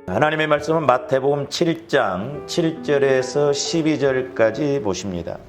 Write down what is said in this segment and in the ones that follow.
하나님의 말씀은 마태복음 7장 7절에서 12절까지 보십니다.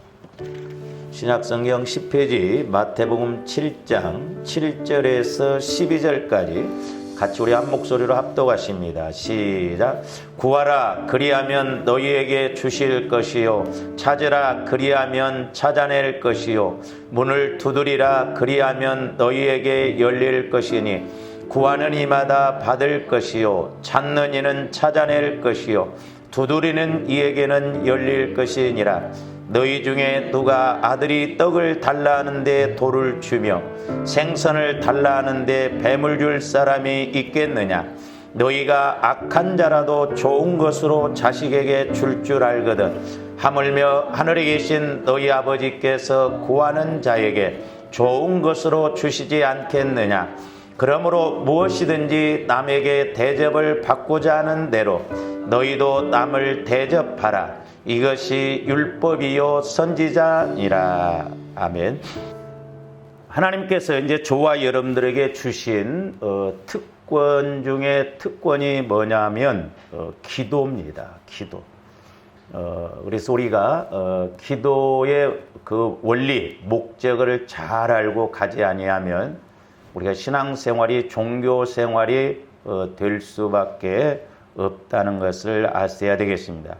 신약성경 10페이지 마태복음 7장 7절에서 12절까지 같이 우리 한 목소리로 합독하십니다. 시작. 구하라 그리하면 너희에게 주실 것이요 찾으라 그리하면 찾아낼 것이요 문을 두드리라 그리하면 너희에게 열릴 것이니 구하는 이마다 받을 것이요 찾는 이는 찾아낼 것이요 두드리는 이에게는 열릴 것이니라. 너희 중에 누가 아들이 떡을 달라 하는데 돌을 주며 생선을 달라 하는데 뱀을 줄 사람이 있겠느냐. 너희가 악한 자라도 좋은 것으로 자식에게 줄 알거든 하물며 하늘에 계신 너희 아버지께서 구하는 자에게 좋은 것으로 주시지 않겠느냐. 그러므로 무엇이든지 남에게 대접을 받고자 하는 대로 너희도 남을 대접하라. 이것이 율법이요 선지자니라. 아멘. 하나님께서 이제 저와 여러분들에게 주신 특권 중에 특권이 뭐냐면 기도입니다. 기도. 그래서 우리가 기도의 그 원리, 목적을 잘 알고 가지 아니하면 우리가 신앙생활이 종교생활이 될 수밖에 없다는 것을 아셔야 되겠습니다.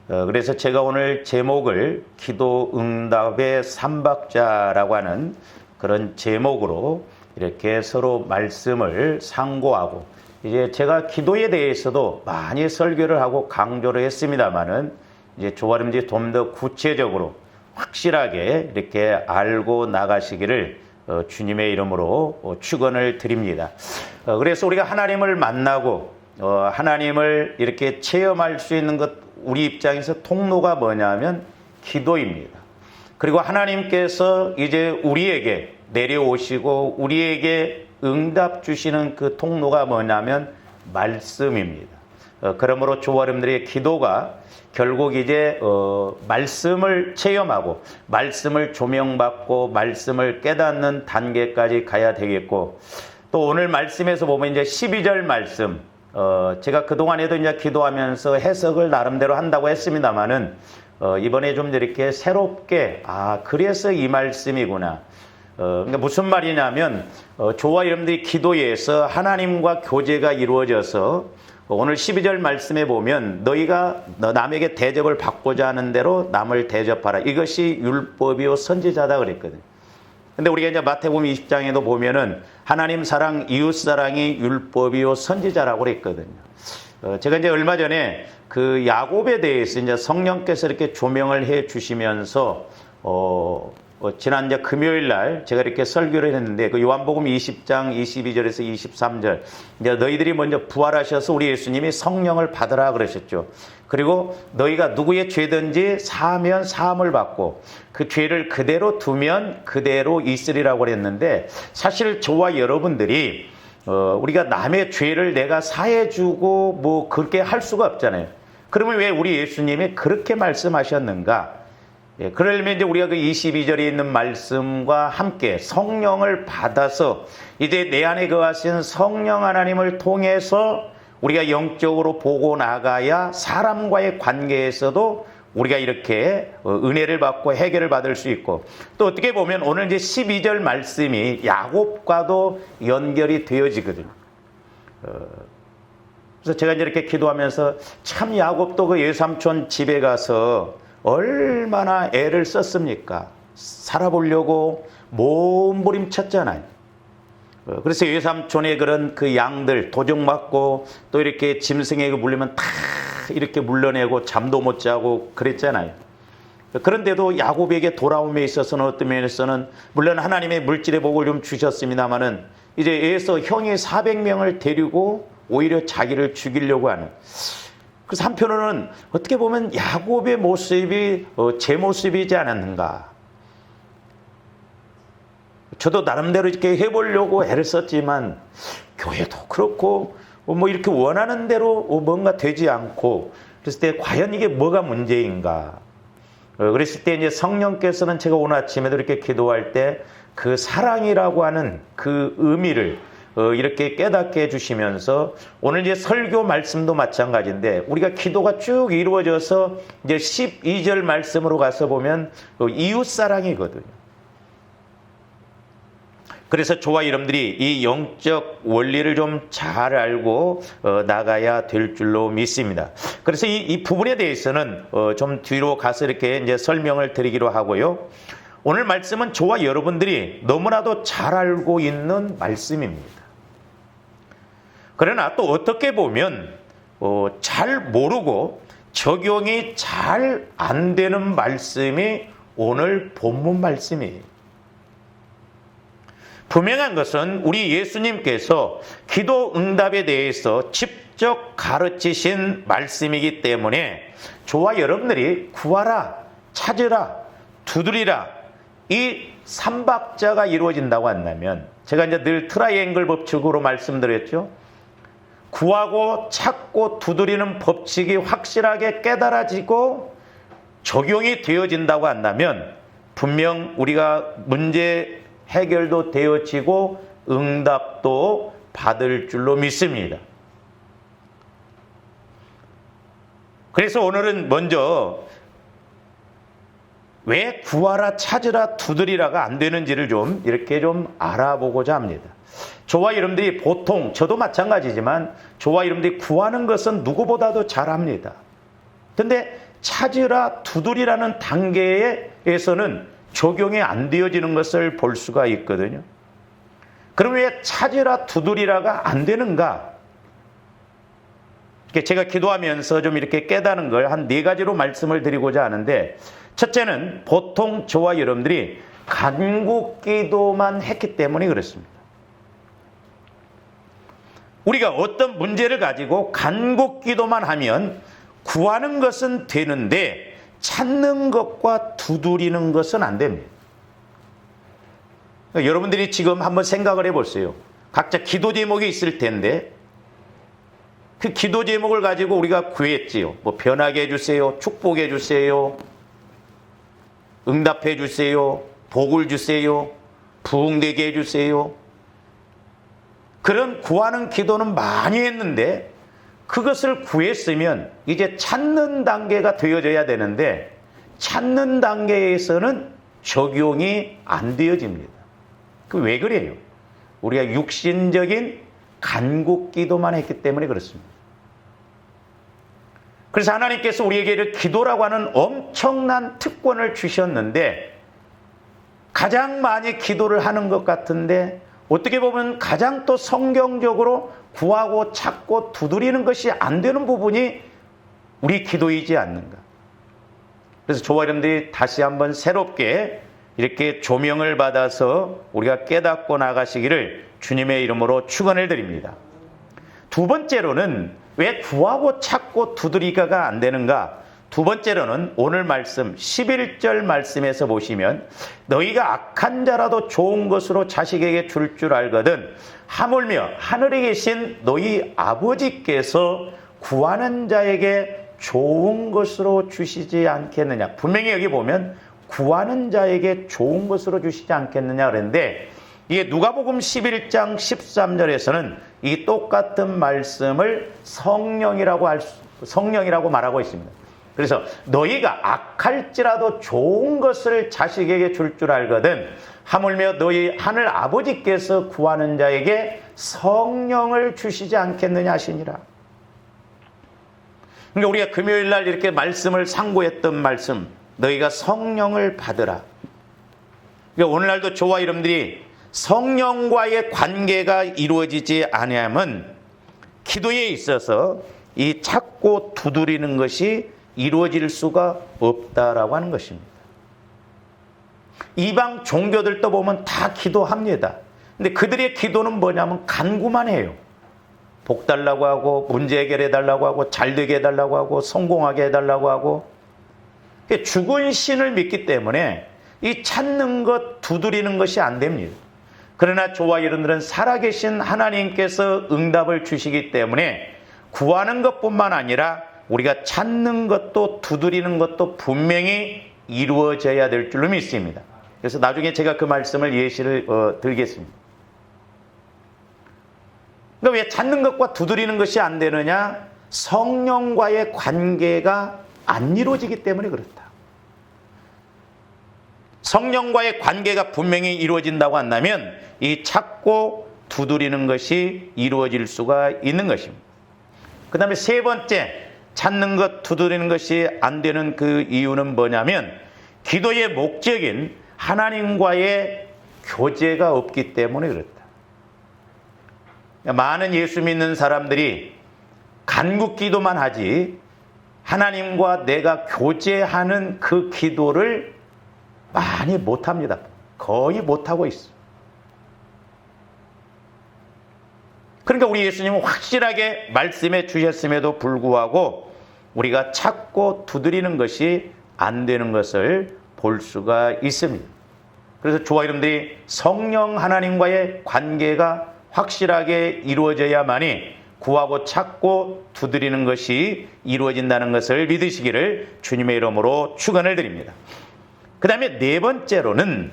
그래서 제가 오늘 제목을 기도 응답의 삼박자라고 하는 그런 제목으로 이렇게 서로 말씀을 상고하고, 이제 제가 기도에 대해서도 많이 설교를 하고 강조를 했습니다만은 이제 조아름지 좀 더 구체적으로 확실하게 이렇게 알고 나가시기를 주님의 이름으로 축원을 드립니다. 그래서 우리가 하나님을 만나고 하나님을 이렇게 체험할 수 있는 것, 우리 입장에서 통로가 뭐냐면 기도입니다. 그리고 하나님께서 이제 우리에게 내려오시고 우리에게 응답 주시는 그 통로가 뭐냐면 말씀입니다. 그러므로 조아름들의 기도가 결국 이제 말씀을 체험하고 말씀을 조명받고 말씀을 깨닫는 단계까지 가야 되겠고, 또 오늘 말씀에서 보면 이제 12절 말씀, 제가 그동안에도 이제 기도하면서 해석을 나름대로 한다고 했습니다만은 이번에 좀 이렇게 새롭게 그래서 이 말씀이구나. 그러니까 무슨 말이냐면 저와 여러분들이 기도에서 하나님과 교제가 이루어져서 오늘 12절 말씀에 보면 너희가 남에게 대접을 받고자 하는 대로 남을 대접하라. 이것이 율법이요 선지자다 그랬거든요. 근데 우리가 이제 마태복음 20장에도 보면은 하나님 사랑, 이웃 사랑이 율법이요 선지자라고 그랬거든요. 제가 이제 얼마 전에 그 야곱에 대해서 이제 성령께서 이렇게 조명을 해 주시면서 지난 이제 금요일 날 제가 이렇게 설교를 했는데, 그 요한복음 20장 22절에서 23절, 이제 너희들이 먼저 부활하셔서 우리 예수님이 성령을 받으라 그러셨죠. 그리고 너희가 누구의 죄든지 사하면 사함을 받고 그 죄를 그대로 두면 그대로 있으리라고 그랬는데, 사실 저와 여러분들이 우리가 남의 죄를 내가 사해주고 뭐 그렇게 할 수가 없잖아요. 그러면 왜 우리 예수님이 그렇게 말씀하셨는가? 그러려면 이제 우리가 그 22절에 있는 말씀과 함께 성령을 받아서 이제 내 안에 거하신 성령 하나님을 통해서 우리가 영적으로 보고 나가야 사람과의 관계에서도 우리가 이렇게 은혜를 받고 해결을 받을 수 있고, 또 어떻게 보면 오늘 이제 12절 말씀이 야곱과도 연결이 되어지거든요. 그래서 제가 이제 이렇게 기도하면서 참 야곱도 그 외삼촌 집에 가서 얼마나 애를 썼습니까? 살아보려고 몸부림쳤잖아요. 그래서 외삼촌의 그런 그 양들 도적 맞고 또 이렇게 짐승에게 물리면 다 이렇게 물러내고 잠도 못 자고 그랬잖아요. 그런데도 야곱에게 돌아옴에 있어서는 어떤 면에서는 물론 하나님의 물질의 복을 좀 주셨습니다마는 이제 에서 형이 400명을 데리고 오히려 자기를 죽이려고 하는, 그래서 한편으로는 어떻게 보면 야곱의 모습이 제 모습이지 않았는가. 저도 나름대로 이렇게 해보려고 애를 썼지만 교회도 그렇고 뭐 이렇게 원하는 대로 뭔가 되지 않고, 그랬을 때 과연 이게 뭐가 문제인가. 그랬을 때 이제 성령께서는 제가 오늘 아침에도 이렇게 기도할 때 그 사랑이라고 하는 그 의미를 이렇게 깨닫게 해주시면서 오늘 이제 설교 말씀도 마찬가지인데 우리가 기도가 쭉 이루어져서 이제 12절 말씀으로 가서 보면 이웃사랑이거든요. 그래서 저와 여러분들이 이 영적 원리를 좀 잘 알고 나가야 될 줄로 믿습니다. 그래서 이 부분에 대해서는 좀 뒤로 가서 이렇게 이제 설명을 드리기로 하고요. 오늘 말씀은 저와 여러분들이 너무나도 잘 알고 있는 말씀입니다. 그러나 또 어떻게 보면 잘 모르고 적용이 잘 안 되는 말씀이 오늘 본문 말씀이에요. 분명한 것은 우리 예수님께서 기도 응답에 대해서 직접 가르치신 말씀이기 때문에 저와 여러분들이 구하라, 찾으라, 두드리라 이 삼박자가 이루어진다고 한다면 제가 이제 늘 트라이앵글 법칙으로 말씀드렸죠. 구하고 찾고 두드리는 법칙이 확실하게 깨달아지고 적용이 되어진다고 한다면 분명 우리가 문제 해결도 되어지고 응답도 받을 줄로 믿습니다. 그래서 오늘은 먼저 왜 구하라, 찾으라, 두드리라가 안 되는지를 좀 이렇게 좀 알아보고자 합니다. 저와 여러분들이 보통 저도 마찬가지지만 저와 여러분들이 구하는 것은 누구보다도 잘합니다. 그런데 찾으라, 두드리라는 단계에서는 적용이 안 되어지는 것을 볼 수가 있거든요. 그럼 왜 찾으라, 두드리라가 안 되는가? 제가 기도하면서 좀 이렇게 깨닫는 걸 한 4가지로 말씀을 드리고자 하는데, 첫째는 보통 저와 여러분들이 간구기도만 했기 때문에 그렇습니다. 우리가 어떤 문제를 가지고 간구기도만 하면 구하는 것은 되는데 찾는 것과 두드리는 것은 안 됩니다. 여러분들이 지금 한번 생각을 해보세요. 각자 기도 제목이 있을 텐데 그 기도 제목을 가지고 우리가 구했지요. 뭐 변하게 해주세요, 축복해 주세요, 응답해 주세요, 복을 주세요, 부흥되게 해주세요. 그런 구하는 기도는 많이 했는데 그것을 구했으면 이제 찾는 단계가 되어져야 되는데 찾는 단계에서는 적용이 안 되어집니다. 그 왜 그래요? 우리가 육신적인 간구기도만 했기 때문에 그렇습니다. 그래서 하나님께서 우리에게 기도라고 하는 엄청난 특권을 주셨는데 가장 많이 기도를 하는 것 같은데 어떻게 보면 가장 또 성경적으로 구하고 찾고 두드리는 것이 안 되는 부분이 우리 기도이지 않는가. 그래서 저와 여러분들이 다시 한번 새롭게 이렇게 조명을 받아서 우리가 깨닫고 나가시기를 주님의 이름으로 축원을 드립니다. 두 번째로는 왜 구하고 찾고 두드리기가 안 되는가? 두 번째로는 오늘 말씀 11절 말씀에서 보시면 너희가 악한 자라도 좋은 것으로 자식에게 줄 줄 알거든 하물며 하늘에 계신 너희 아버지께서 구하는 자에게 좋은 것으로 주시지 않겠느냐. 분명히 여기 보면 구하는 자에게 좋은 것으로 주시지 않겠느냐 그랬는데 이게 누가복음 11장 13절에서는 이 똑같은 말씀을 성령이라고 말하고 있습니다. 그래서 너희가 악할지라도 좋은 것을 자식에게 줄 줄 알거든 하물며 너희 하늘 아버지께서 구하는 자에게 성령을 주시지 않겠느냐 하시니라. 그러니까 우리가 금요일 날 이렇게 말씀을 상고했던 말씀 너희가 성령을 받으라. 그러니까 오늘날도 저와 여러분들이 성령과의 관계가 이루어지지 않으면 기도에 있어서 이 찾고 두드리는 것이 이루어질 수가 없다라고 하는 것입니다. 이방 종교들도 보면 다 기도합니다. 근데 그들의 기도는 뭐냐면 간구만 해요. 복 달라고 하고 문제 해결해 달라고 하고 잘되게 해달라고 하고 성공하게 해달라고 하고 죽은 신을 믿기 때문에 이 찾는 것 두드리는 것이 안 됩니다. 그러나 저와 여러분들은 살아계신 하나님께서 응답을 주시기 때문에 구하는 것뿐만 아니라 우리가 찾는 것도 두드리는 것도 분명히 이루어져야 될 줄로 믿습니다. 그래서 나중에 제가 그 말씀을 예시를 들겠습니다. 그러니까 왜 찾는 것과 두드리는 것이 안 되느냐? 성령과의 관계가 안 이루어지기 때문에 그렇다. 성령과의 관계가 분명히 이루어진다고 한다면 이 찾고 두드리는 것이 이루어질 수가 있는 것입니다. 그 다음에 세 번째, 찾는 것, 두드리는 것이 안 되는 그 이유는 뭐냐면 기도의 목적인 하나님과의 교제가 없기 때문에 그렇다. 많은 예수 믿는 사람들이 간구 기도만 하지 하나님과 내가 교제하는 그 기도를 많이 못합니다. 거의 못하고 있어. 그러니까 우리 예수님은 확실하게 말씀해 주셨음에도 불구하고 우리가 찾고 두드리는 것이 안 되는 것을 볼 수가 있습니다. 그래서 저와 여러분들이 성령 하나님과의 관계가 확실하게 이루어져야만이 구하고 찾고 두드리는 것이 이루어진다는 것을 믿으시기를 주님의 이름으로 축원을 드립니다. 그 다음에 네 번째로는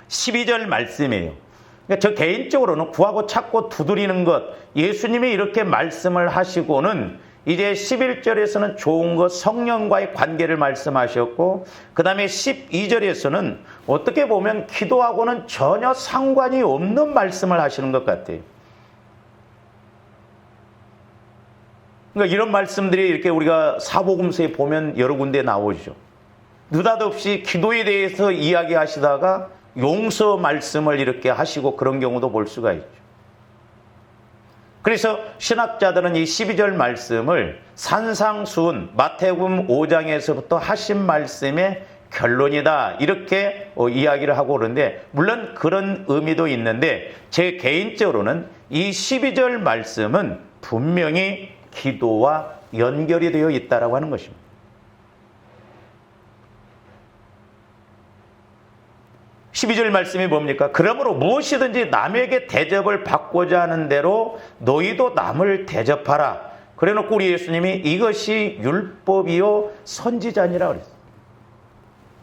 12절 말씀이에요. 그러니까 저 개인적으로는 구하고 찾고 두드리는 것, 예수님이 이렇게 말씀을 하시고는 이제 11절에서는 좋은 것, 성령과의 관계를 말씀하셨고, 그 다음에 12절에서는 어떻게 보면 기도하고는 전혀 상관이 없는 말씀을 하시는 것 같아요. 그러니까 이런 말씀들이 이렇게 우리가 사복음서에 보면 여러 군데 나오죠. 느닷없이 기도에 대해서 이야기하시다가 용서 말씀을 이렇게 하시고 그런 경우도 볼 수가 있죠. 그래서 신학자들은 이 12절 말씀을 산상수훈 마태복음 5장에서부터 하신 말씀의 결론이다 이렇게 이야기를 하고 그러는데, 물론 그런 의미도 있는데 제 개인적으로는 이 12절 말씀은 분명히 기도와 연결이 되어 있다라고 하는 것입니다. (12절) 말씀이 뭡니까? 그러므로 무엇이든지 남에게 대접을 받고자 하는 대로 너희도 남을 대접하라. 그래놓고 우리 예수님이 이것이 율법이요 선지자니라 그랬어요.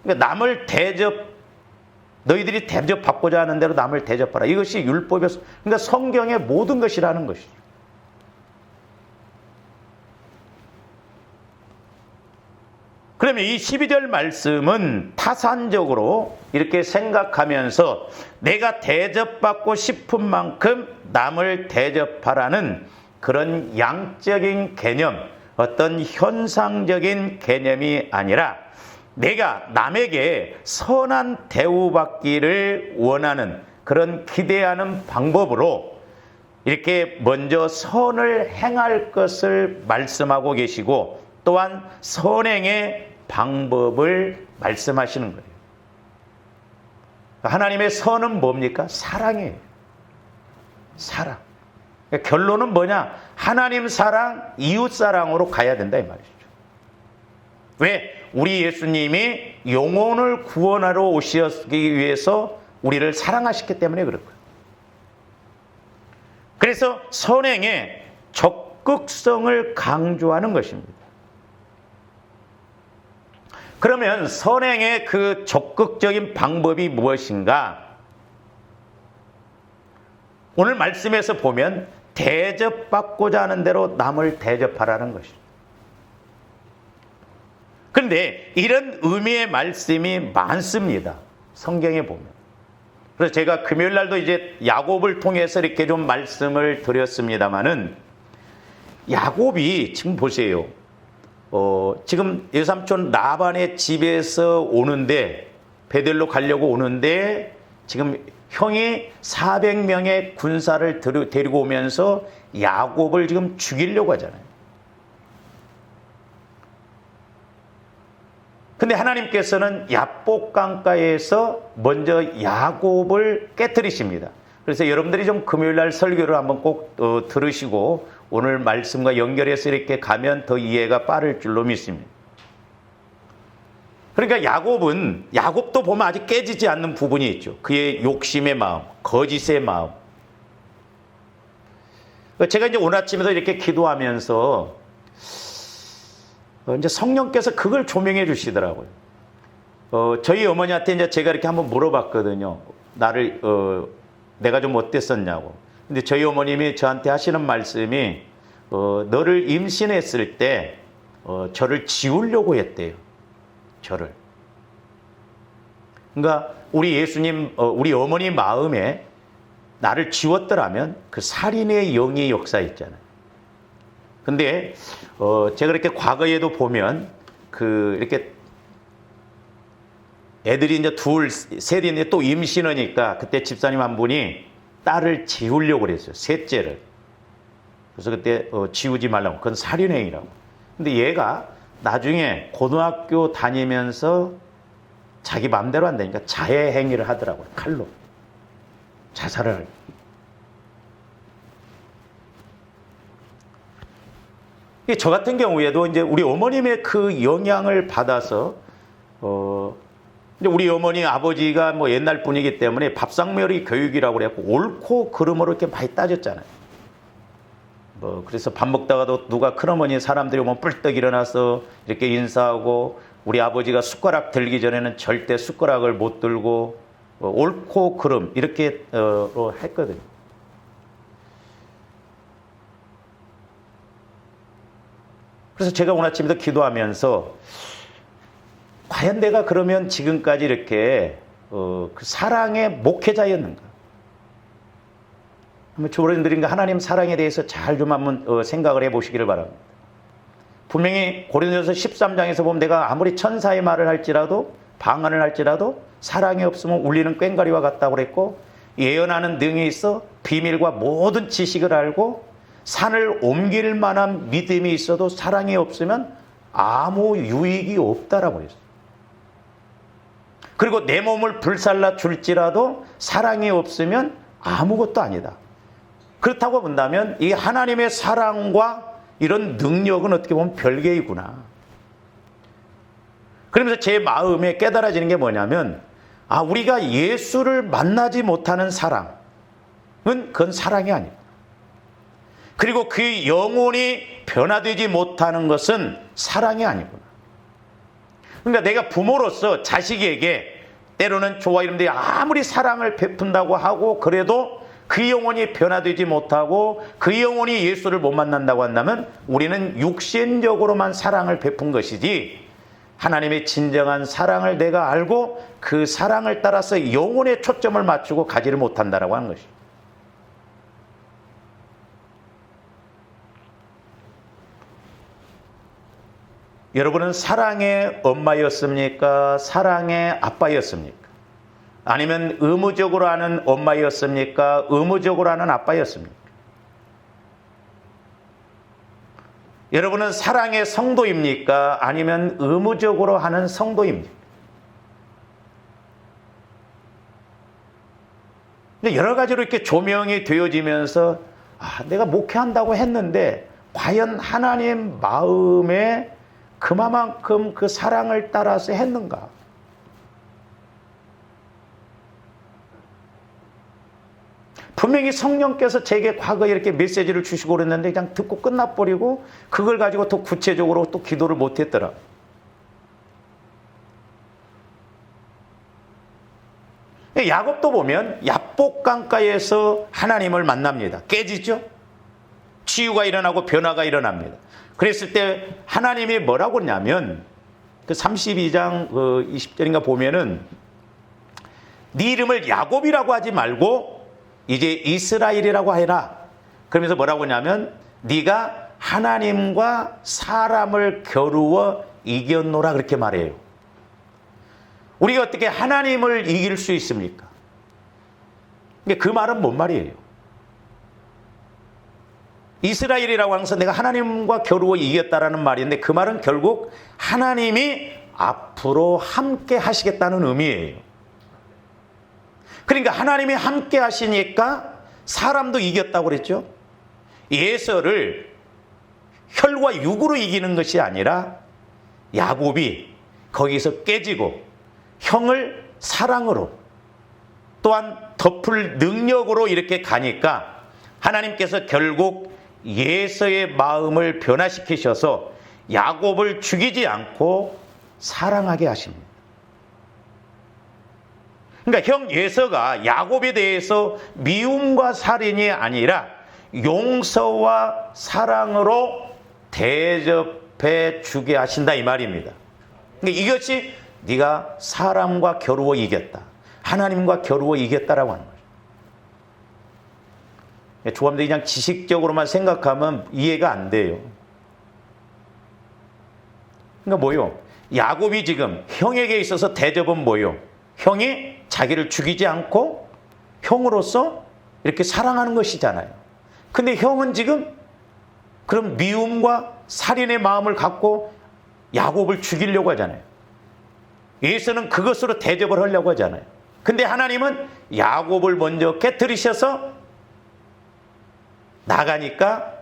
그러니까 남을 너희들이 대접받고자 하는 대로 남을 대접하라. 이것이 율법이었어. 그러니까 성경의 모든 것이라는 것이죠. 그러면 이 12절 말씀은 타산적으로 이렇게 생각하면서 내가 대접받고 싶은 만큼 남을 대접하라는 그런 양적인 개념, 어떤 현상적인 개념이 아니라 내가 남에게 선한 대우받기를 원하는 그런 기대하는 방법으로 이렇게 먼저 선을 행할 것을 말씀하고 계시고, 또한 선행의 방법을 말씀하시는 거예요. 하나님의 선은 뭡니까? 사랑이에요. 사랑. 결론은 뭐냐? 하나님 사랑, 이웃 사랑으로 가야 된다 이 말이죠. 왜? 우리 예수님이 영혼을 구원하러 오셨기 위해서 우리를 사랑하셨기 때문에 그런 거예요. 그래서 선행의 적극성을 강조하는 것입니다. 그러면 선행의 그 적극적인 방법이 무엇인가? 오늘 말씀에서 보면 대접받고자 하는 대로 남을 대접하라는 것이죠. 그런데 이런 의미의 말씀이 많습니다. 성경에 보면. 그래서 제가 금요일 날도 이제 야곱을 통해서 이렇게 좀 말씀을 드렸습니다마는, 야곱이 지금 보세요. 지금 외삼촌 라반의 집에서 오는데, 베델로 가려고 오는데 지금 형이 400명의 군사를 데리고 오면서 야곱을 지금 죽이려고 하잖아요. 근데 하나님께서는 야복 강가에서 먼저 야곱을 깨뜨리십니다. 그래서 여러분들이 좀 금요일날 설교를 한번 꼭 들으시고 오늘 말씀과 연결해서 이렇게 가면 더 이해가 빠를 줄로 믿습니다. 그러니까 야곱도 보면 아직 깨지지 않는 부분이 있죠. 그의 욕심의 마음, 거짓의 마음. 제가 이제 오늘 아침에도 이렇게 기도하면서 이제 성령께서 그걸 조명해 주시더라고요. 저희 어머니한테 이제 제가 이렇게 한번 물어봤거든요. 내가 좀 어땠었냐고. 근데 저희 어머님이 저한테 하시는 말씀이 너를 임신했을 때 저를 지우려고 했대요. 저를. 그러니까 우리 예수님, 우리 어머니 마음에 나를 지웠더라면 그 살인의 영의 역사 있잖아요. 근데 제가 이렇게 과거에도 보면 이렇게 애들이 이제 둘, 셋인데 또 임신하니까 그때 집사님 한 분이 딸을 지우려고 그랬어요. 셋째를. 그래서 그때 지우지 말라고. 그건 살인행위라고. 근데 얘가 나중에 고등학교 다니면서 자기 마음대로 안 되니까 자해 행위를 하더라고요. 칼로. 자살을 하고. 저 같은 경우에도 이제 우리 어머님의 그 영향을 받아서 이제 우리 어머니 아버지가 뭐 옛날 분이기 때문에 밥상머리 교육이라고 그래갖고 옳고 그름으로 이렇게 많이 따졌잖아요. 그래서 밥 먹다가도 누가 큰어머니 사람들이 오면 뿔떡 일어나서 이렇게 인사하고, 우리 아버지가 숟가락 들기 전에는 절대 숟가락을 못 들고 옳고 그름 이렇게 했거든요. 그래서 제가 오늘 아침에도 기도하면서 과연 내가 그러면 지금까지 이렇게 그 사랑의 목회자였는가? 한번 조론드린가 하나님 사랑에 대해서 잘 좀 한번 생각을 해보시기를 바랍니다. 분명히 고린도서 13장에서 보면 내가 아무리 천사의 말을 할지라도, 방언을 할지라도 사랑이 없으면 울리는 꽹과리와 같다고 그랬고, 예언하는 능이 있어 비밀과 모든 지식을 알고 산을 옮길 만한 믿음이 있어도 사랑이 없으면 아무 유익이 없다라고 그랬어요. 그리고 내 몸을 불살라 줄지라도 사랑이 없으면 아무것도 아니다. 그렇다고 본다면 이 하나님의 사랑과 이런 능력은 어떻게 보면 별개이구나. 그러면서 제 마음에 깨달아지는 게 뭐냐면, 우리가 예수를 만나지 못하는 사랑은 그건 사랑이 아니고, 그리고 그 영혼이 변화되지 못하는 것은 사랑이 아니구나. 그러니까 내가 부모로서 자식에게 때로는 좋아 이런데 아무리 사랑을 베푼다고 하고 그래도 그 영혼이 변화되지 못하고 그 영혼이 예수를 못 만난다고 한다면 우리는 육신적으로만 사랑을 베푼 것이지, 하나님의 진정한 사랑을 내가 알고 그 사랑을 따라서 영혼에 초점을 맞추고 가지를 못한다라고 하는 것이죠. 여러분은 사랑의 엄마였습니까? 사랑의 아빠였습니까? 아니면 의무적으로 하는 엄마였습니까? 의무적으로 하는 아빠였습니까? 여러분은 사랑의 성도입니까? 아니면 의무적으로 하는 성도입니까? 여러 가지로 이렇게 조명이 되어지면서 내가 목회한다고 했는데 과연 하나님 마음에 그만큼 그 사랑을 따라서 했는가? 분명히 성령께서 제게 과거에 이렇게 메시지를 주시고 그랬는데 그냥 듣고 끝나버리고 그걸 가지고 더 구체적으로 또 기도를 못했더라. 야곱도 보면 야복강가에서 하나님을 만납니다. 깨지죠? 치유가 일어나고 변화가 일어납니다. 그랬을 때 하나님이 뭐라고 했냐면 그 32장 20절인가 보면은 네 이름을 야곱이라고 하지 말고 이제 이스라엘이라고 해라. 그러면서 뭐라고 하냐면 네가 하나님과 사람을 겨루어 이겼노라 그렇게 말해요. 우리가 어떻게 하나님을 이길 수 있습니까? 그 말은 뭔 말이에요? 이스라엘이라고 하면서 내가 하나님과 겨루어 이겼다라는 말인데 그 말은 결국 하나님이 앞으로 함께 하시겠다는 의미예요. 그러니까 하나님이 함께 하시니까 사람도 이겼다고 그랬죠. 예서를 혈과 육으로 이기는 것이 아니라 야곱이 거기서 깨지고 형을 사랑으로 또한 덮을 능력으로 이렇게 가니까 하나님께서 결국 예서의 마음을 변화시키셔서 야곱을 죽이지 않고 사랑하게 하십니다. 그러니까 형 에서가 야곱에 대해서 미움과 살인이 아니라 용서와 사랑으로 대접해 주게 하신다 이 말입니다. 그러니까 이것이 네가 사람과 겨루어 이겼다, 하나님과 겨루어 이겼다라고 하는 거죠. 조합들이 그냥 지식적으로만 생각하면 이해가 안 돼요. 그러니까 뭐요? 야곱이 지금 형에게 있어서 대접은 뭐요? 형이 자기를 죽이지 않고 형으로서 이렇게 사랑하는 것이잖아요. 근데 형은 지금 그런 미움과 살인의 마음을 갖고 야곱을 죽이려고 하잖아요. 예수는 그것으로 대접을 하려고 하잖아요. 근데 하나님은 야곱을 먼저 깨뜨리셔서 나가니까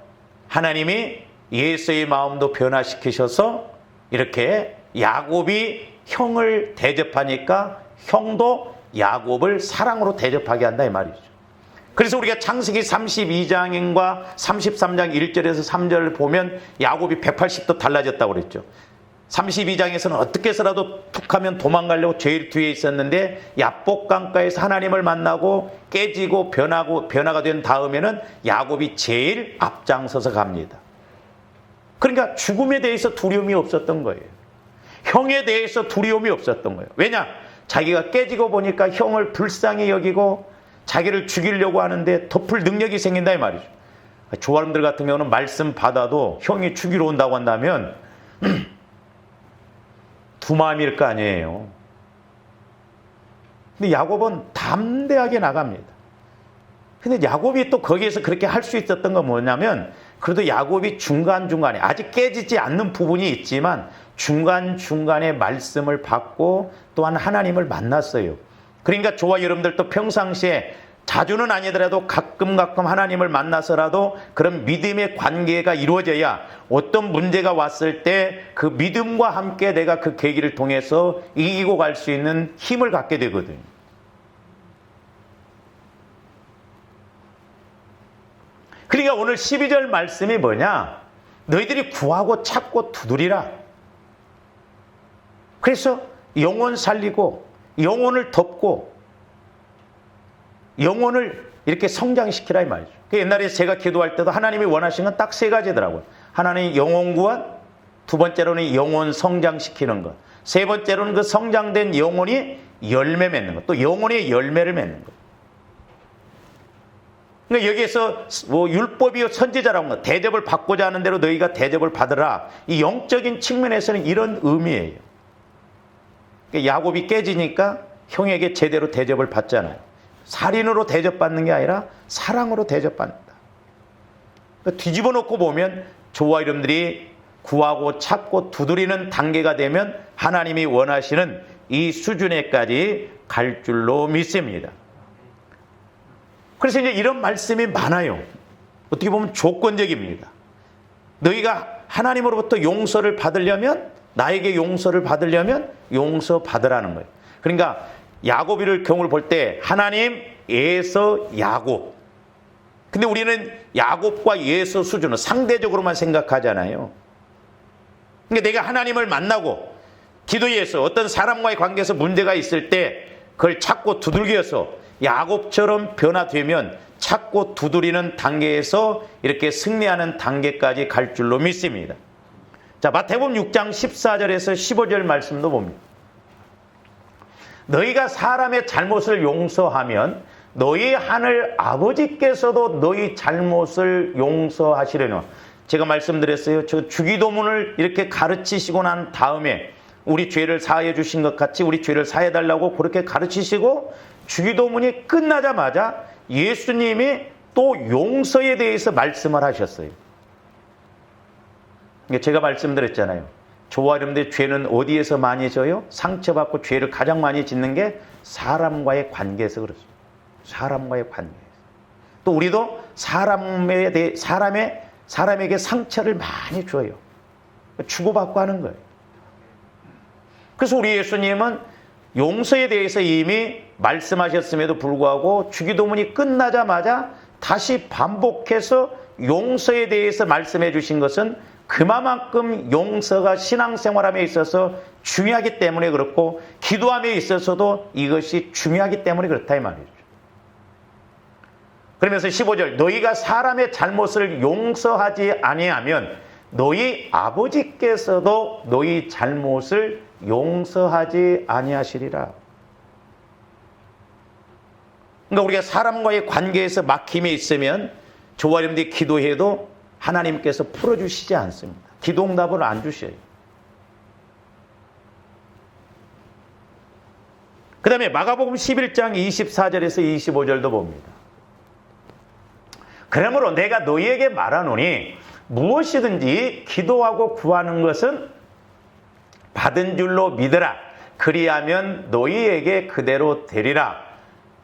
하나님이 예수의 마음도 변화시키셔서 이렇게 야곱이 형을 대접하니까 형도 야곱을 사랑으로 대접하게 한다 이 말이죠. 그래서 우리가 창세기 32장과 33장 1절에서 3절을 보면 야곱이 180도 달라졌다고 그랬죠. 32장에서는 어떻게 해서라도 툭 하면 도망가려고 제일 뒤에 있었는데 야복강가에서 하나님을 만나고 깨지고 변화가 된 다음에는 야곱이 제일 앞장서서 갑니다. 그러니까 죽음에 대해서 두려움이 없었던 거예요. 형에 대해서 두려움이 없었던 거예요. 왜냐? 자기가 깨지고 보니까 형을 불쌍히 여기고 자기를 죽이려고 하는데 덮을 능력이 생긴다 이 말이죠. 조아름들 같은 경우는 말씀 받아도 형이 죽이러 온다고 한다면 두 마음일 거 아니에요. 근데 야곱은 담대하게 나갑니다. 근데 야곱이 또 거기에서 그렇게 할 수 있었던 건 뭐냐면 그래도 야곱이 중간중간에 아직 깨지지 않는 부분이 있지만 중간중간에 말씀을 받고 또한 하나님을 만났어요. 그러니까 저와 여러분들도 평상시에 자주는 아니더라도 가끔 하나님을 만나서라도 그런 믿음의 관계가 이루어져야 어떤 문제가 왔을 때 그 믿음과 함께 내가 그 계기를 통해서 이기고 갈 수 있는 힘을 갖게 되거든요. 그러니까 오늘 12절 말씀이 뭐냐? 너희들이 구하고 찾고 두드리라. 그래서 영혼 살리고 영혼을 덮고 영혼을 이렇게 성장시키라 이 말이죠. 옛날에 제가 기도할 때도 하나님이 원하시는 건 딱 세 가지더라고요. 하나님이 영혼 구원, 두 번째로는 영혼 성장시키는 것, 세 번째로는 그 성장된 영혼이 열매 맺는 것, 또 영혼의 열매를 맺는 것. 그러니까 여기에서 뭐 율법이요 선지자라는 것, 대접을 받고자 하는 대로 너희가 대접을 받으라. 이 영적인 측면에서는 이런 의미예요. 그러니까 야곱이 깨지니까 형에게 제대로 대접을 받잖아요. 살인으로 대접받는 게 아니라 사랑으로 대접받는다. 그러니까 뒤집어 놓고 보면 저와 여러분들이 구하고 찾고 두드리는 단계가 되면 하나님이 원하시는 이 수준에까지 갈 줄로 믿습니다. 그래서 이제 이런 말씀이 많아요. 어떻게 보면 조건적입니다. 너희가 하나님으로부터 용서를 받으려면, 나에게 용서를 받으려면 용서받으라는 거예요. 그러니까 야곱이를 경우를 볼 때 하나님, 에서, 야곱. 근데 우리는 야곱과 에서 수준은 상대적으로만 생각하잖아요. 그러니까 내가 하나님을 만나고 기도에서 어떤 사람과의 관계에서 문제가 있을 때 그걸 찾고 두들겨서 야곱처럼 변화되면 찾고 두드리는 단계에서 이렇게 승리하는 단계까지 갈 줄로 믿습니다. 자, 마태복음 6장 14절에서 15절 말씀도 봅니다. 너희가 사람의 잘못을 용서하면 너희 하늘 아버지께서도 너희 잘못을 용서하시려노. 제가 말씀드렸어요. 저 주기도문을 이렇게 가르치시고 난 다음에 우리 죄를 사해 주신 것 같이 우리 죄를 사해 달라고 그렇게 가르치시고 주기도문이 끝나자마자 예수님이 또 용서에 대해서 말씀을 하셨어요. 제가 말씀드렸잖아요. 저와 여러분들의 죄는 어디에서 많이 져요? 상처받고 죄를 가장 많이 짓는 게 사람과의 관계에서 그렇습니다. 사람과의 관계에서. 또 우리도 사람에게 상처를 많이 줘요. 주고받고 하는 거예요. 그래서 우리 예수님은 용서에 대해서 이미 말씀하셨음에도 불구하고 주기도문이 끝나자마자 다시 반복해서 용서에 대해서 말씀해 주신 것은 그만큼 용서가 신앙생활함에 있어서 중요하기 때문에 그렇고 기도함에 있어서도 이것이 중요하기 때문에 그렇다 이 말이죠. 그러면서 15절 너희가 사람의 잘못을 용서하지 아니하면 너희 아버지께서도 너희 잘못을 용서하지 아니하시리라. 그러니까 우리가 사람과의 관계에서 막힘이 있으면 저와 여러분들이 기도해도 하나님께서 풀어주시지 않습니다. 기도응답을 안 주셔요. 그 다음에 마가복음 11장 24절에서 25절도 봅니다. 그러므로 내가 너희에게 말하노니 무엇이든지 기도하고 구하는 것은 받은 줄로 믿으라. 그리하면 너희에게 그대로 되리라.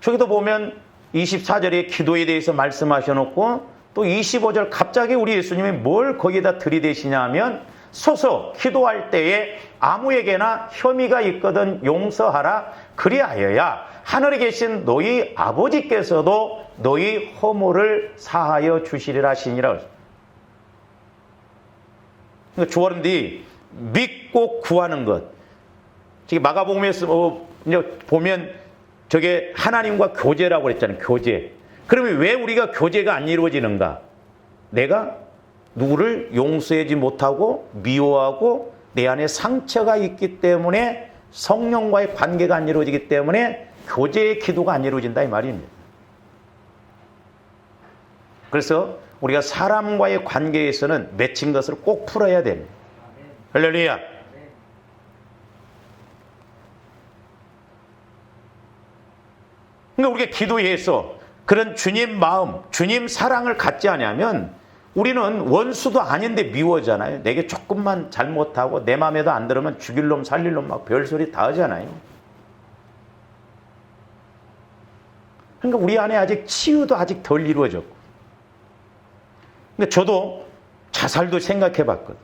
저기도 보면 24절에 기도에 대해서 말씀하셔놓고 또 25절 갑자기 우리 예수님이 뭘 거기다 들이대시냐 하면 소서 기도할 때에 아무에게나 혐의가 있거든 용서하라. 그리하여야 하늘에 계신 너희 아버지께서도 너희 허물을 사하여 주시리라 하시니라. 그러니까 주어른들이 믿고 구하는 것. 지금 마가복음에서 보면 저게 하나님과 교제라고 그랬잖아요. 교제. 그러면 왜 우리가 교제가 안 이루어지는가? 내가 누구를 용서하지 못하고 미워하고 내 안에 상처가 있기 때문에 성령과의 관계가 안 이루어지기 때문에 교제의 기도가 안 이루어진다 이 말입니다. 그래서 우리가 사람과의 관계에서는 맺힌 것을 꼭 풀어야 됩니다. 할렐루야. 그러니까 우리가 기도해서 그런 주님 마음, 주님 사랑을 갖지 않으면 우리는 원수도 아닌데 미워하잖아요. 내게 조금만 잘못하고 내 마음에도 안 들으면 죽일 놈 살릴 놈 막 별소리 다 하잖아요. 그러니까 우리 안에 아직 치유도 아직 덜 이루어졌고. 그러니까 저도 자살도 생각해 봤거든.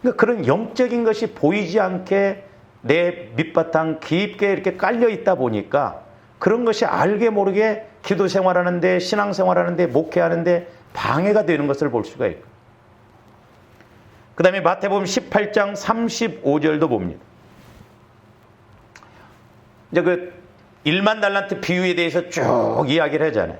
그러니까 그런 영적인 것이 보이지 않게 내 밑바탕 깊게 이렇게 깔려 있다 보니까 그런 것이 알게 모르게 기도 생활하는데 신앙생활하는데 목회하는데 방해가 되는 것을 볼 수가 있고. 그 다음에 마태복음 18장 35절도 봅니다. 이제 그 1만 달란트 비유에 대해서 쭉 이야기를 하잖아요.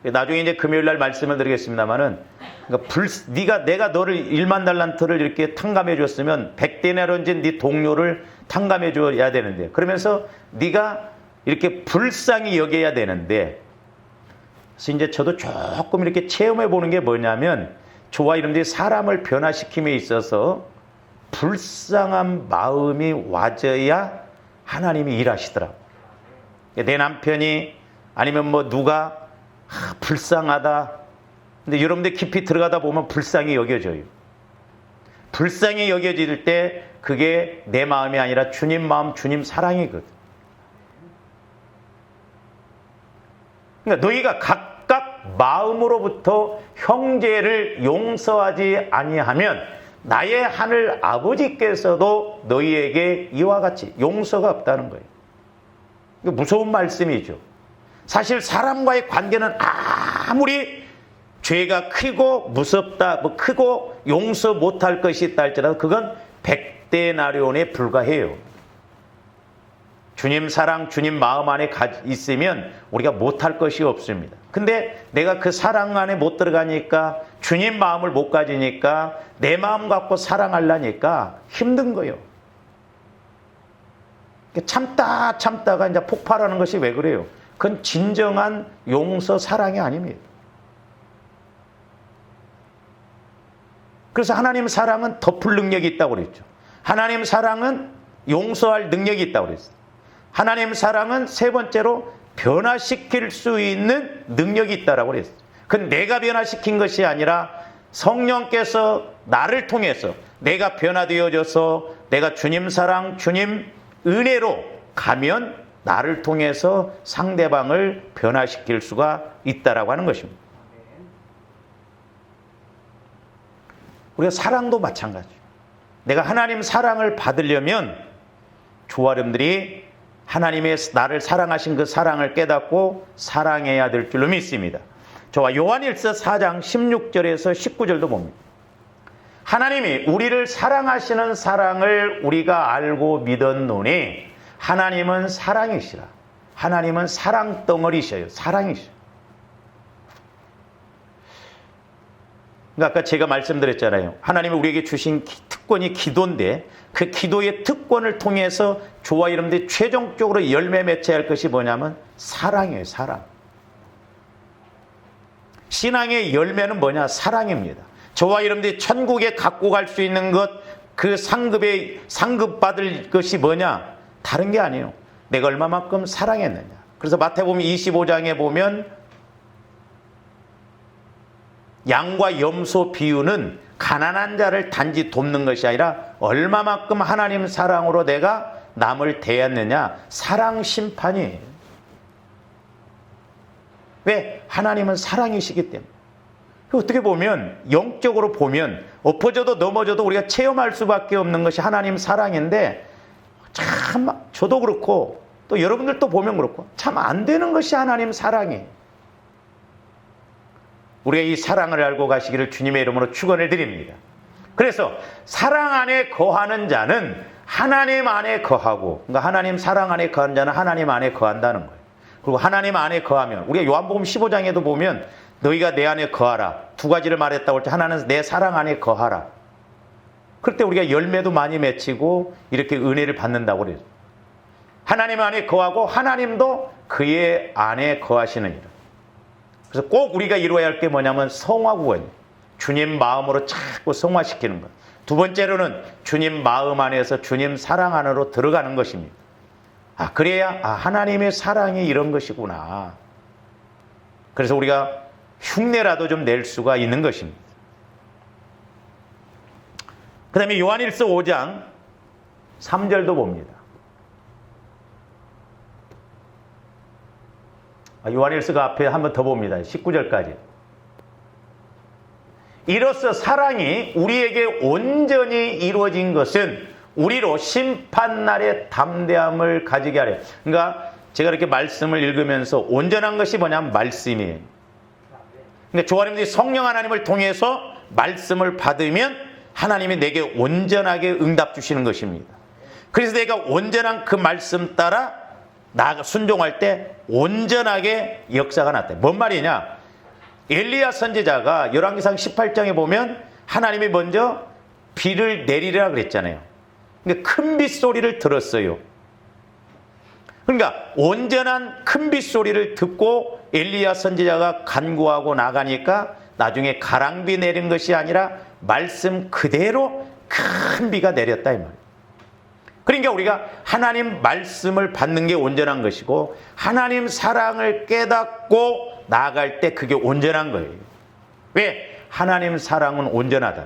나중에 이제 금요일 날 말씀을 드리겠습니다만은 그러니까 내가 너를 1만 달란트를 이렇게 탕감해 줬으면 100데나리온인 네 동료를 탕감해 줘야 되는데 그러면서 네가 이렇게 불쌍히 여겨야 되는데 그래서 이제 저도 조금 이렇게 체험해 보는 게 뭐냐면 저와 이런데 사람을 변화시킴에 있어서 불쌍한 마음이 와져야 하나님이 일하시더라고요. 내 남편이 아니면 뭐 누가 불쌍하다. 근데 여러분들 깊이 들어가다 보면 불쌍히 여겨져요. 불쌍히 여겨질 때 그게 내 마음이 아니라 주님 마음, 주님 사랑이거든. 그러니까 너희가 각각 마음으로부터 형제를 용서하지 아니하면 나의 하늘 아버지께서도 너희에게 이와 같이 용서가 없다는 거예요. 무서운 말씀이죠. 사실 사람과의 관계는 아무리 죄가 크고 무섭다, 크고 용서 못할 것이 있다 할지라도 그건 100데나리온에 불과해요. 주님 사랑, 주님 마음 안에 있으면 우리가 못할 것이 없습니다. 근데 내가 그 사랑 안에 못 들어가니까 주님 마음을 못 가지니까 내 마음 갖고 사랑하려니까 힘든 거예요. 참다가 이제 폭발하는 것이 왜 그래요? 그건 진정한 용서 사랑이 아닙니다. 그래서 하나님 사랑은 덮을 능력이 있다고 그랬죠. 하나님 사랑은 용서할 능력이 있다고 그랬어요. 하나님 사랑은 세 번째로 변화시킬 수 있는 능력이 있다고 그랬어요. 그건 내가 변화시킨 것이 아니라 성령께서 나를 통해서 내가 변화되어져서 내가 주님 사랑, 주님 은혜로 가면 나를 통해서 상대방을 변화시킬 수가 있다라고 하는 것입니다. 우리가 사랑도 마찬가지예요. 내가 하나님 사랑을 받으려면 저와 여러분들이 하나님의 나를 사랑하신 그 사랑을 깨닫고 사랑해야 될 줄로 믿습니다. 저와 요한일서 4장 16절에서 19절도 봅니다. 하나님이 우리를 사랑하시는 사랑을 우리가 알고 믿었노니 하나님은 사랑이시라. 하나님은 사랑 덩어리셔요. 사랑이셔요. 그러니까 아까 제가 말씀드렸잖아요. 하나님이 우리에게 주신 특권이 기도인데 그 기도의 특권을 통해서 저와 여러분들이 최종적으로 열매 맺어야 할 것이 뭐냐면 사랑이에요. 사랑. 신앙의 열매는 뭐냐? 사랑입니다. 저와 여러분들이 천국에 갖고 갈 수 있는 것, 그 상급받을 것이 뭐냐? 다른 게 아니에요. 내가 얼마만큼 사랑했느냐. 그래서 마태복음 25장에 보면 양과 염소 비유는 가난한 자를 단지 돕는 것이 아니라 얼마만큼 하나님 사랑으로 내가 남을 대했느냐. 사랑 심판이에요. 왜? 하나님은 사랑이시기 때문에. 어떻게 보면 영적으로 보면 엎어져도 넘어져도 우리가 체험할 수밖에 없는 것이 하나님 사랑인데 참 저도 그렇고 또 여러분들도 보면 그렇고 참 안 되는 것이 하나님 사랑이에요. 우리가 이 사랑을 알고 가시기를 주님의 이름으로 축원을 드립니다. 그래서 사랑 안에 거하는 자는 하나님 안에 거하고, 그러니까 하나님 사랑 안에 거하는 자는 하나님 안에 거한다는 거예요. 그리고 하나님 안에 거하면 우리가 요한복음 15장에도 보면 너희가 내 안에 거하라. 두 가지를 말했다고 할 때 하나는 내 사랑 안에 거하라. 그럴 때 우리가 열매도 많이 맺히고 이렇게 은혜를 받는다고 그래요. 하나님 안에 거하고 하나님도 그의 안에 거하시느니라. 그래서 꼭 우리가 이루어야 할 게 뭐냐면 성화구원이에요. 주님 마음으로 자꾸 성화시키는 것. 두 번째로는 주님 마음 안에서 주님 사랑 안으로 들어가는 것입니다. 그래야 하나님의 사랑이 이런 것이구나. 그래서 우리가 흉내라도 좀 낼 수가 있는 것입니다. 그 다음에 요한일서 5장 3절도 봅니다. 요한일서가 앞에 한번 더 봅니다. 19절까지. 이로써 사랑이 우리에게 온전히 이루어진 것은 우리로 심판날의 담대함을 가지게 하려. 그러니까 제가 이렇게 말씀을 읽으면서 온전한 것이 뭐냐면 말씀이에요. 근데 조아님들이 성령 하나님을 통해서 말씀을 받으면 하나님이 내게 온전하게 응답 주시는 것입니다. 그래서 내가 온전한 그 말씀 따라 나아가 순종할 때 온전하게 역사가 났다. 뭔 말이냐? 엘리야 선지자가 열왕기상 18장에 보면 하나님이 먼저 비를 내리라 그랬잖아요. 그러니까 큰 빗소리를 들었어요. 그러니까 온전한 큰 빗소리를 듣고 엘리야 선지자가 간구하고 나가니까 나중에 가랑비 내린 것이 아니라 말씀 그대로 큰 비가 내렸다 이 말이에요. 그러니까 우리가 하나님 말씀을 받는 게 온전한 것이고 하나님 사랑을 깨닫고 나아갈 때 그게 온전한 거예요. 왜? 하나님 사랑은 온전하다.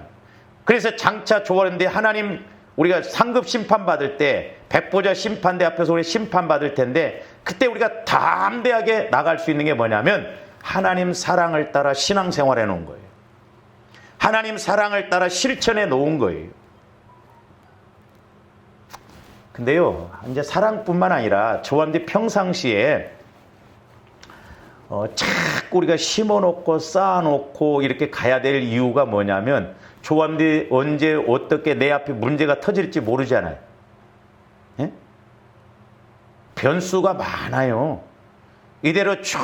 그래서 장차 조언인데 하나님 우리가 상급 심판 받을 때 백보자 심판대 앞에서 우리 심판 받을 텐데 그때 우리가 담대하게 나갈 수 있는 게 뭐냐면 하나님 사랑을 따라 신앙생활해 놓은 거예요. 하나님 사랑을 따라 실천해 놓은 거예요. 근데요, 이제 사랑뿐만 아니라 저한테 평상시에 자꾸 우리가 심어놓고 쌓아놓고 이렇게 가야 될 이유가 뭐냐면 조함들이 언제 어떻게 내 앞에 문제가 터질지 모르잖아요. 예? 변수가 많아요. 이대로 쭉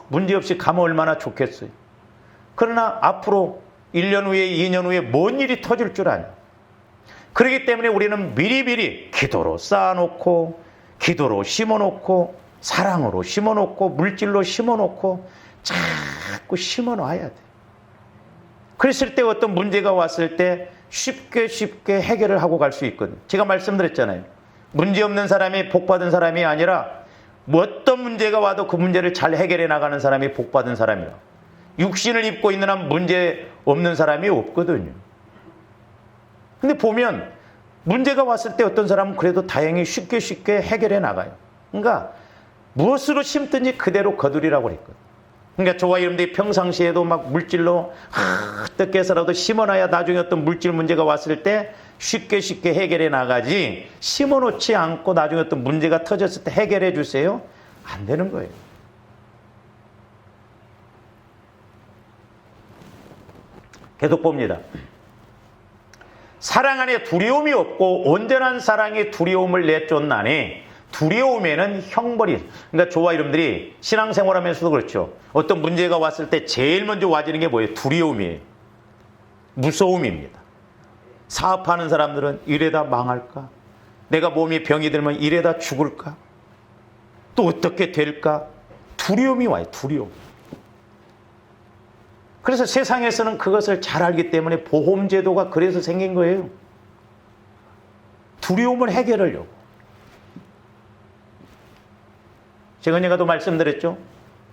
문제없이 가면 얼마나 좋겠어요. 그러나 앞으로 1년 후에 2년 후에 뭔 일이 터질 줄 아냐. 그렇기 때문에 우리는 미리미리 기도로 쌓아놓고 기도로 심어놓고 사랑으로 심어놓고 물질로 심어놓고 자꾸 심어놔야 돼. 그랬을 때 어떤 문제가 왔을 때 쉽게 해결을 하고 갈 수 있거든요. 제가 말씀드렸잖아요. 문제없는 사람이 복받은 사람이 아니라 뭐 어떤 문제가 와도 그 문제를 잘 해결해 나가는 사람이 복받은 사람이라. 육신을 입고 있는 한 문제 없는 사람이 없거든요. 근데 보면 문제가 왔을 때 어떤 사람은 그래도 다행히 쉽게 해결해 나가요. 그러니까 무엇으로 심든지 그대로 거두리라고 그랬거든요. 그러니까 저와 여러분들이 평상시에도 막 물질로 어떻게 해서라도 심어놔야 나중에 어떤 물질 문제가 왔을 때 쉽게 해결해 나가지 심어놓지 않고 나중에 어떤 문제가 터졌을 때 해결해 주세요. 안 되는 거예요. 계속 봅니다. 사랑 안에 두려움이 없고 온전한 사랑이 두려움을 내쫓나니 두려움에는 형벌이. 그러니까 저와 여러분들이 신앙생활하면서도 그렇죠. 어떤 문제가 왔을 때 제일 먼저 와지는 게 뭐예요? 두려움이에요. 무서움입니다. 사업하는 사람들은 이래다 망할까? 내가 몸이 병이 들면 이래다 죽을까? 또 어떻게 될까? 두려움이 와요. 두려움. 그래서 세상에서는 그것을 잘 알기 때문에 보험제도가 그래서 생긴 거예요. 두려움을 해결하려고. 제가 언젠가도 말씀드렸죠.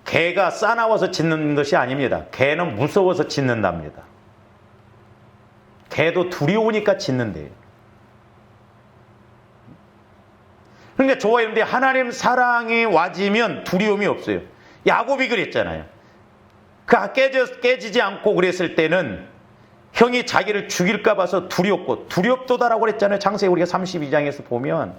개가 싸나워서 짖는 것이 아닙니다. 개는 무서워서 짖는답니다. 개도 두려우니까 짖는데요. 그러니까 저와 여러분들이 하나님 사랑이 와지면 두려움이 없어요. 야곱이 그랬잖아요. 깨지지 않고 그랬을 때는 형이 자기를 죽일까 봐서 두렵고 두렵도다라고 그랬잖아요. 창세기 우리가 32장에서 보면.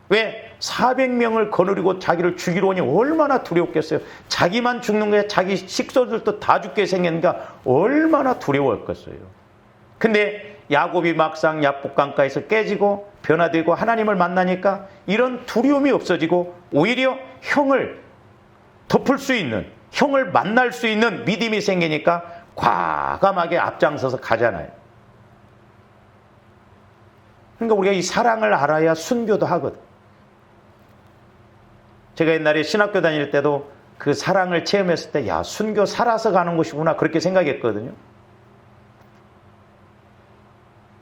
왜? 400명을 거느리고 자기를 죽이러 오니 얼마나 두렵겠어요. 자기만 죽는 거야. 자기 식소들도 다 죽게 생겼으니까 얼마나 두려웠겠어요. 근데 야곱이 막상 야복강가에서 깨지고 변화되고 하나님을 만나니까 이런 두려움이 없어지고 오히려 형을 덮을 수 있는, 형을 만날 수 있는 믿음이 생기니까 과감하게 앞장서서 가잖아요. 그러니까 우리가 이 사랑을 알아야 순교도 하거든. 제가 옛날에 신학교 다닐 때도 그 사랑을 체험했을 때, 야, 순교 살아서 가는 것이구나, 그렇게 생각했거든요.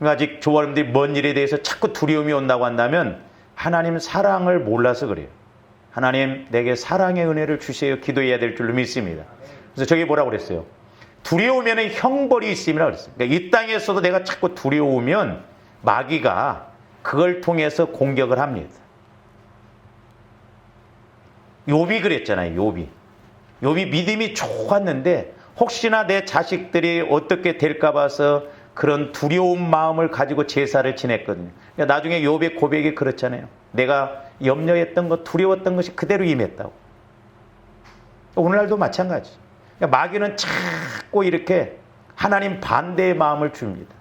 아직 저와 여러분들이 먼 일에 대해서 자꾸 두려움이 온다고 한다면 하나님 사랑을 몰라서 그래요. 하나님 내게 사랑의 은혜를 주세요 기도해야 될 줄로 믿습니다. 그래서 저게 뭐라고 그랬어요? 두려우면 형벌이 있음이라고 그랬어요. 그러니까 이 땅에서도 내가 자꾸 두려우면 마귀가 그걸 통해서 공격을 합니다. 욥이 그랬잖아요. 욥이 믿음이 좋았는데 혹시나 내 자식들이 어떻게 될까 봐서 그런 두려운 마음을 가지고 제사를 지냈거든요. 그러니까 나중에 욥의 고백이 그렇잖아요. 내가 염려했던 것, 두려웠던 것이 그대로 임했다고. 오늘날도 마찬가지. 그러니까 마귀는 자꾸 이렇게 하나님 반대의 마음을 줍니다.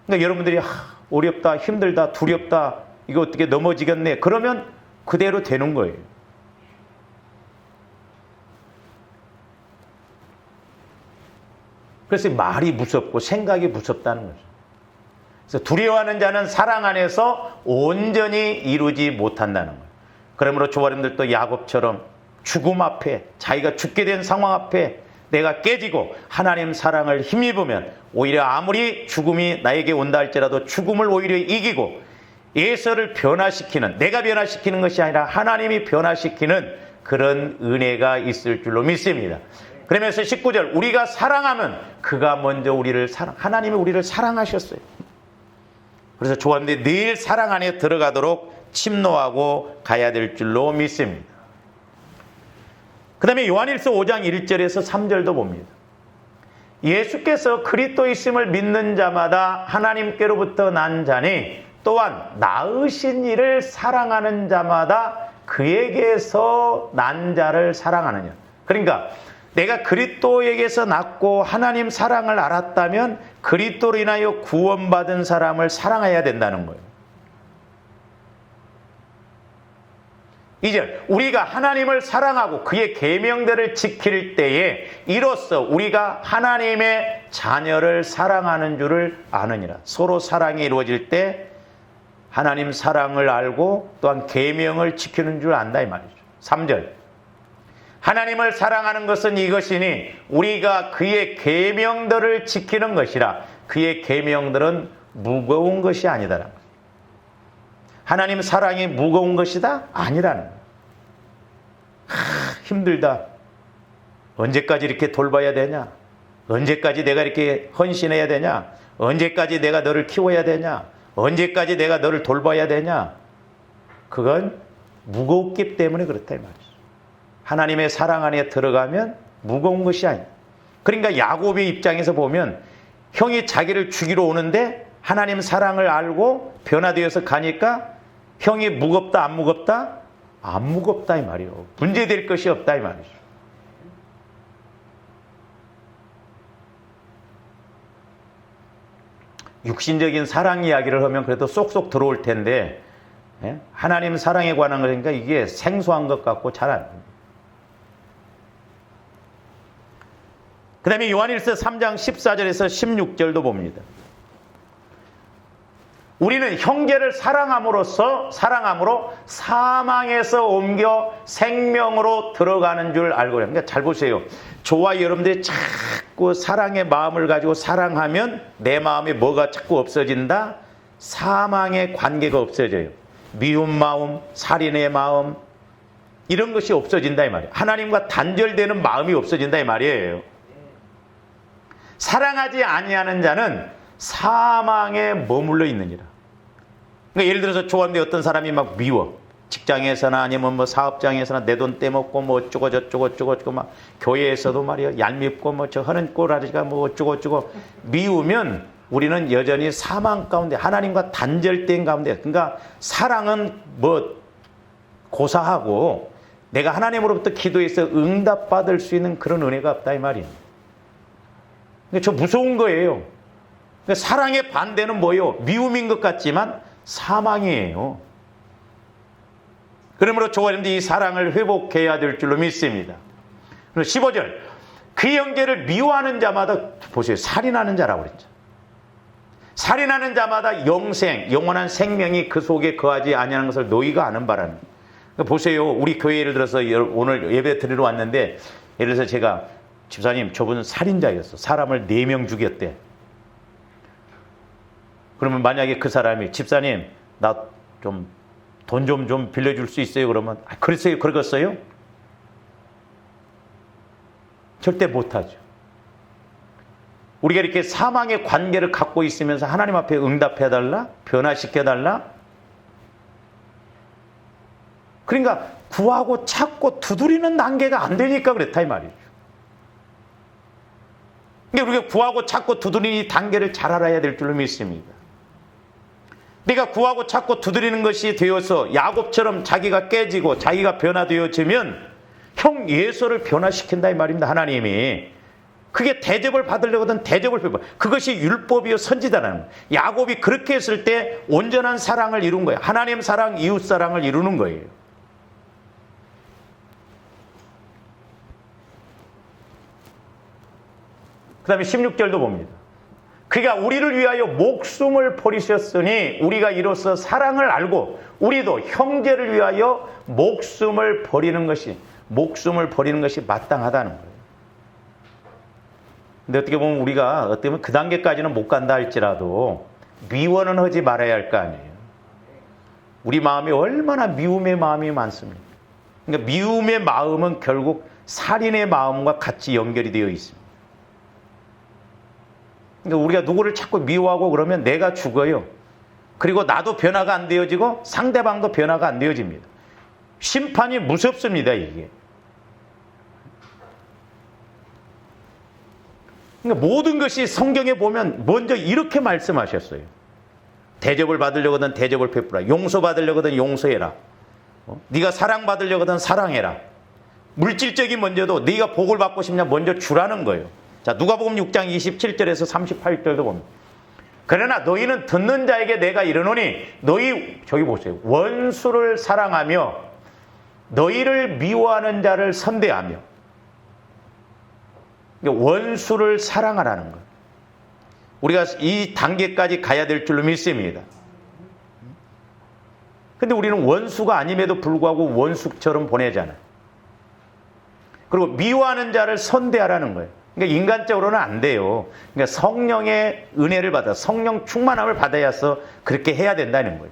그러니까 여러분들이 어렵다, 힘들다, 두렵다, 이거 어떻게 넘어지겠네, 그러면 그대로 되는 거예요. 그래서 말이 무섭고 생각이 무섭다는 거죠. 그래서 두려워하는 자는 사랑 안에서 온전히 이루지 못한다는 거예요. 그러므로 조아림들도 야곱처럼 죽음 앞에, 자기가 죽게 된 상황 앞에 내가 깨지고 하나님 사랑을 힘입으면 오히려 아무리 죽음이 나에게 온다 할지라도 죽음을 오히려 이기고 예서를 변화시키는, 내가 변화시키는 것이 아니라 하나님이 변화시키는 그런 은혜가 있을 줄로 믿습니다. 그러면서 19절, 우리가 사랑하면 그가 먼저 우리를 하나님이 우리를 사랑하셨어요. 그래서 조아님들이 늘 사랑 안에 들어가도록 침노하고 가야 될 줄로 믿습니다. 그 다음에 요한일서 5장 1절에서 3절도 봅니다. 예수께서 그리스도 있음을 믿는 자마다 하나님께로부터 난 자니 또한 낳으신 이를 사랑하는 자마다 그에게서 난 자를 사랑하느냐. 그러니까 내가 그리스도에게서 낳고 하나님 사랑을 알았다면 그리스도로 인하여 구원받은 사람을 사랑해야 된다는 거예요. 이제 우리가 하나님을 사랑하고 그의 계명들을 지킬 때에 이로써 우리가 하나님의 자녀를 사랑하는 줄을 아느니라. 서로 사랑이 이루어질 때 하나님 사랑을 알고 또한 계명을 지키는 줄 안다 이 말이죠. 3절. 하나님을 사랑하는 것은 이것이니 우리가 그의 계명들을 지키는 것이라. 그의 계명들은 무거운 것이 아니다라는 거예요. 하나님 사랑이 무거운 것이다? 아니라는 거예요. 힘들다. 언제까지 이렇게 돌봐야 되냐? 언제까지 내가 이렇게 헌신해야 되냐? 언제까지 내가 너를 키워야 되냐? 언제까지 내가 너를 돌봐야 되냐? 그건 무겁기 때문에 그렇다 이 말이죠. 하나님의 사랑 안에 들어가면 무거운 것이 아니야. 그러니까 야곱의 입장에서 보면 형이 자기를 죽이러 오는데 하나님 사랑을 알고 변화되어서 가니까 형이 무겁다 안 무겁다? 안 무겁다 이 말이에요. 문제될 것이 없다 이 말이죠. 육신적인 사랑 이야기를 하면 그래도 쏙쏙 들어올 텐데, 예? 하나님 사랑에 관한 거니까 이게 생소한 것 같고 잘 안 됩니다. 그 다음에 요한일서 3장 14절에서 16절도 봅니다. 우리는 형제를 사랑함으로 사망에서 옮겨 생명으로 들어가는 줄 알고 그래요. 그러니까 잘 보세요. 저와 여러분들이 자꾸 사랑의 마음을 가지고 사랑하면 내 마음에 뭐가 자꾸 없어진다? 사망의 관계가 없어져요. 미운 마음, 살인의 마음, 이런 것이 없어진다 이 말이에요. 하나님과 단절되는 마음이 없어진다 이 말이에요. 사랑하지 아니하는 자는 사망에 머물러 있느니라. 그러니까 예를 들어서 좋아하는데 어떤 사람이 막 미워. 직장에서나 아니면 뭐 사업장에서나 내 돈 떼먹고 뭐 어쩌고 저쩌고 막 교회에서도 말이야 얄밉고 뭐 저 하는 꼴아저씨가 뭐 어쩌고 미우면 우리는 여전히 사망 가운데 하나님과 단절된 가운데, 그러니까 사랑은 뭐 고사하고 내가 하나님으로부터 기도해서 응답받을 수 있는 그런 은혜가 없다 이 말이에요. 그러니까 저 무서운 거예요. 그러니까 사랑의 반대는 뭐예요? 미움인 것 같지만 사망이에요. 그러므로 저와 이 사랑을 회복해야 될 줄로 믿습니다. 15절, 그 형제를 미워하는 자마다, 보세요, 살인하는 자라고 그랬죠. 살인하는 자마다 영원한 생명이 그 속에 거하지 아니하는 것을 너희가 아는 바라는. 그러니까 보세요, 우리 교회 예를 들어서 오늘 예배 드리러 왔는데, 예를 들어서 제가 집사님 저분은 살인자였어. 사람을 4명 죽였대. 그러면 만약에 그 사람이 집사님 나 좀 돈 좀 빌려줄 수 있어요? 그러면 그랬어요? 그러겠어요? 절대 못하죠. 우리가 이렇게 사망의 관계를 갖고 있으면서 하나님 앞에 응답해달라? 변화시켜달라? 그러니까 구하고 찾고 두드리는 단계가 안 되니까 그렇다 이 말이죠. 그러니까 우리가 구하고 찾고 두드리는 이 단계를 잘 알아야 될 줄로 믿습니다. 내가 구하고 찾고 두드리는 것이 되어서 야곱처럼 자기가 깨지고 자기가 변화되어지면 형 예수를 변화시킨다 이 말입니다. 하나님이. 그게 대접을 받으려거든 대접을 베풀어. 그것이 율법이요 선지자라는 거예요. 야곱이 그렇게 했을 때 온전한 사랑을 이룬 거예요. 하나님 사랑, 이웃 사랑을 이루는 거예요. 그 다음에 16절도 봅니다. 그가 우리를 위하여 목숨을 버리셨으니 우리가 이로써 사랑을 알고 우리도 형제를 위하여 목숨을 버리는 것이 마땅하다는 거예요. 근데 어떻게 보면 우리가 어떻게 보면 그 단계까지는 못 간다 할지라도 미워는 하지 말아야 할 거 아니에요. 우리 마음에 얼마나 미움의 마음이 많습니까? 그러니까 미움의 마음은 결국 살인의 마음과 같이 연결이 되어 있습니다. 그러니까 우리가 누구를 자꾸 미워하고 그러면 내가 죽어요. 그리고 나도 변화가 안 되어지고 상대방도 변화가 안 되어집니다. 심판이 무섭습니다, 이게. 그러니까 모든 것이 성경에 보면 먼저 이렇게 말씀하셨어요. 대접을 받으려거든 대접을 베풀어라. 용서받으려거든 용서해라. 네가 사랑받으려거든 사랑해라. 물질적인 문제도 네가 복을 받고 싶냐 먼저 주라는 거예요. 자, 누가복음 6장 27절에서 38절도 봅니다. 그러나 너희는 듣는 자에게 내가 이르노니 너희 저기 보세요. 원수를 사랑하며 너희를 미워하는 자를 선대하며. 원수를 사랑하라는 거예요. 우리가 이 단계까지 가야 될 줄로 믿습니다. 근데 우리는 원수가 아님에도 불구하고 원수처럼 보내잖아요. 그리고 미워하는 자를 선대하라는 거예요. 그러니까 인간적으로는 안 돼요. 그러니까 성령의 은혜를 받아 성령 충만함을 받아야서 그렇게 해야 된다는 거죠.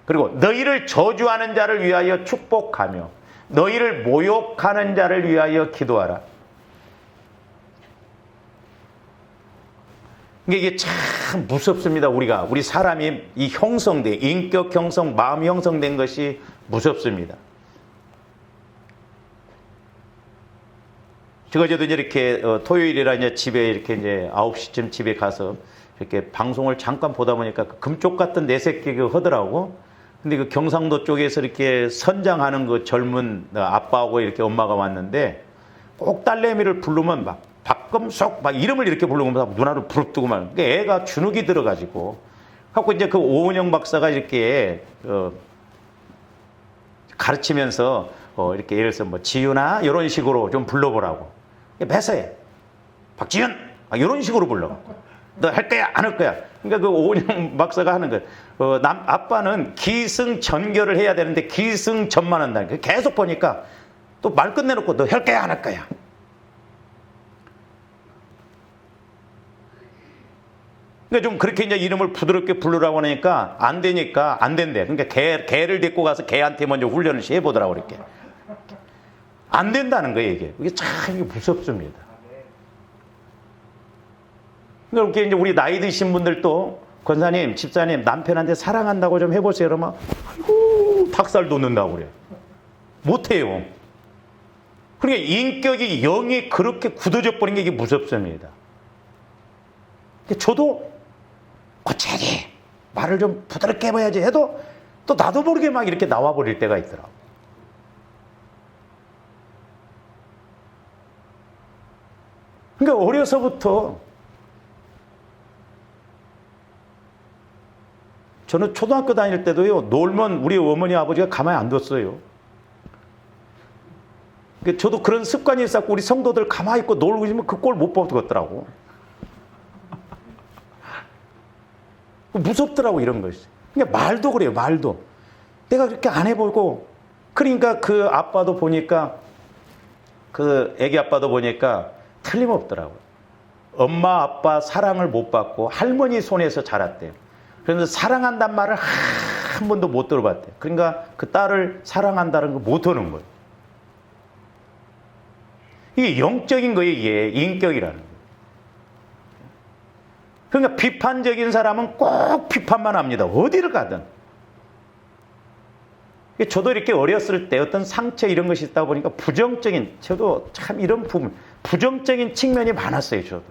그리고 너희를 저주하는 자를 위하여 축복하며 너희를 모욕하는 자를 위하여 기도하라. 이게 참 무섭습니다. 우리 사람이 이 형성된 인격 형성, 마음 형성된 것이 무섭습니다. 저도 이렇게 토요일이라 이제 집에 이렇게 이제 9시쯤 집에 가서 이렇게 방송을 잠깐 보다 보니까 그 금쪽 같은 내 새끼가 하더라고. 근데 그 경상도 쪽에서 이렇게 선장하는 그 젊은 아빠하고 이렇게 엄마가 왔는데 꼭 딸내미를 부르면 막 박금숙 막 이름을 이렇게 부르면서 누나를 부릅뜨고 막 그러니까 애가 주눅이 들어가지고 갖고 이제 그 오은영 박사가 이렇게 가르치면서 이렇게 예를 들어서 뭐 지윤아 이런 식으로 좀 불러보라고 매사에 박지윤 이런 식으로 불러. 너 할 거야 안 할 거야. 그러니까 그 오은영 박사가 하는 거 아빠는 기승전결을 해야 되는데 기승전만 한다니까. 계속 보니까 또 말 끝내놓고 너 할 거야 안 할 거야. 그러니까 좀 그렇게 이제 이름을 부드럽게 부르라고 하니까 안 되니까 안 된대. 그러니까 개를 데리고 가서 개한테 먼저 훈련을 해보더라고 그렇게. 안 된다는 거예요 이게. 이게 참 무섭습니다. 그러니까 이제 우리 나이 드신 분들도 권사님, 집사님 남편한테 사랑한다고 좀 해보세요. 그러면 아이고 닭살 돋는다고 그래요. 못해요. 그러니까 인격이 영이 그렇게 굳어져 버린 게 이게 무섭습니다. 저도 고쳐야지 말을 좀 부드럽게 해봐야지 해도 또 나도 모르게 막 이렇게 나와버릴 때가 있더라고. 그러니까 어려서부터 저는 초등학교 다닐 때도요 놀면 우리 어머니 아버지가 가만히 안 뒀어요. 저도 그런 습관이 있었고 우리 성도들 가만히 있고 놀고 있으면 그 꼴 못 보겠더라고. 무섭더라고 이런 것이. 그러니까 말도 그래요. 말도. 내가 그렇게 안 해보고 그러니까 그 아빠도 보니까 그 애기 아빠도 보니까 틀림없더라고요. 엄마 아빠 사랑을 못 받고 할머니 손에서 자랐대요. 그래서 사랑한단 말을 한 번도 못 들어봤대요. 그러니까 그 딸을 사랑한다는 거 못 하는 거예요. 이게 영적인 거예요. 이게 인격이라는 거예요. 그러니까 비판적인 사람은 꼭 비판만 합니다. 어디를 가든. 저도 이렇게 어렸을 때 어떤 상처 이런 것이 있다 보니까 부정적인, 저도 참 이런 부분, 부정적인 측면이 많았어요. 저도.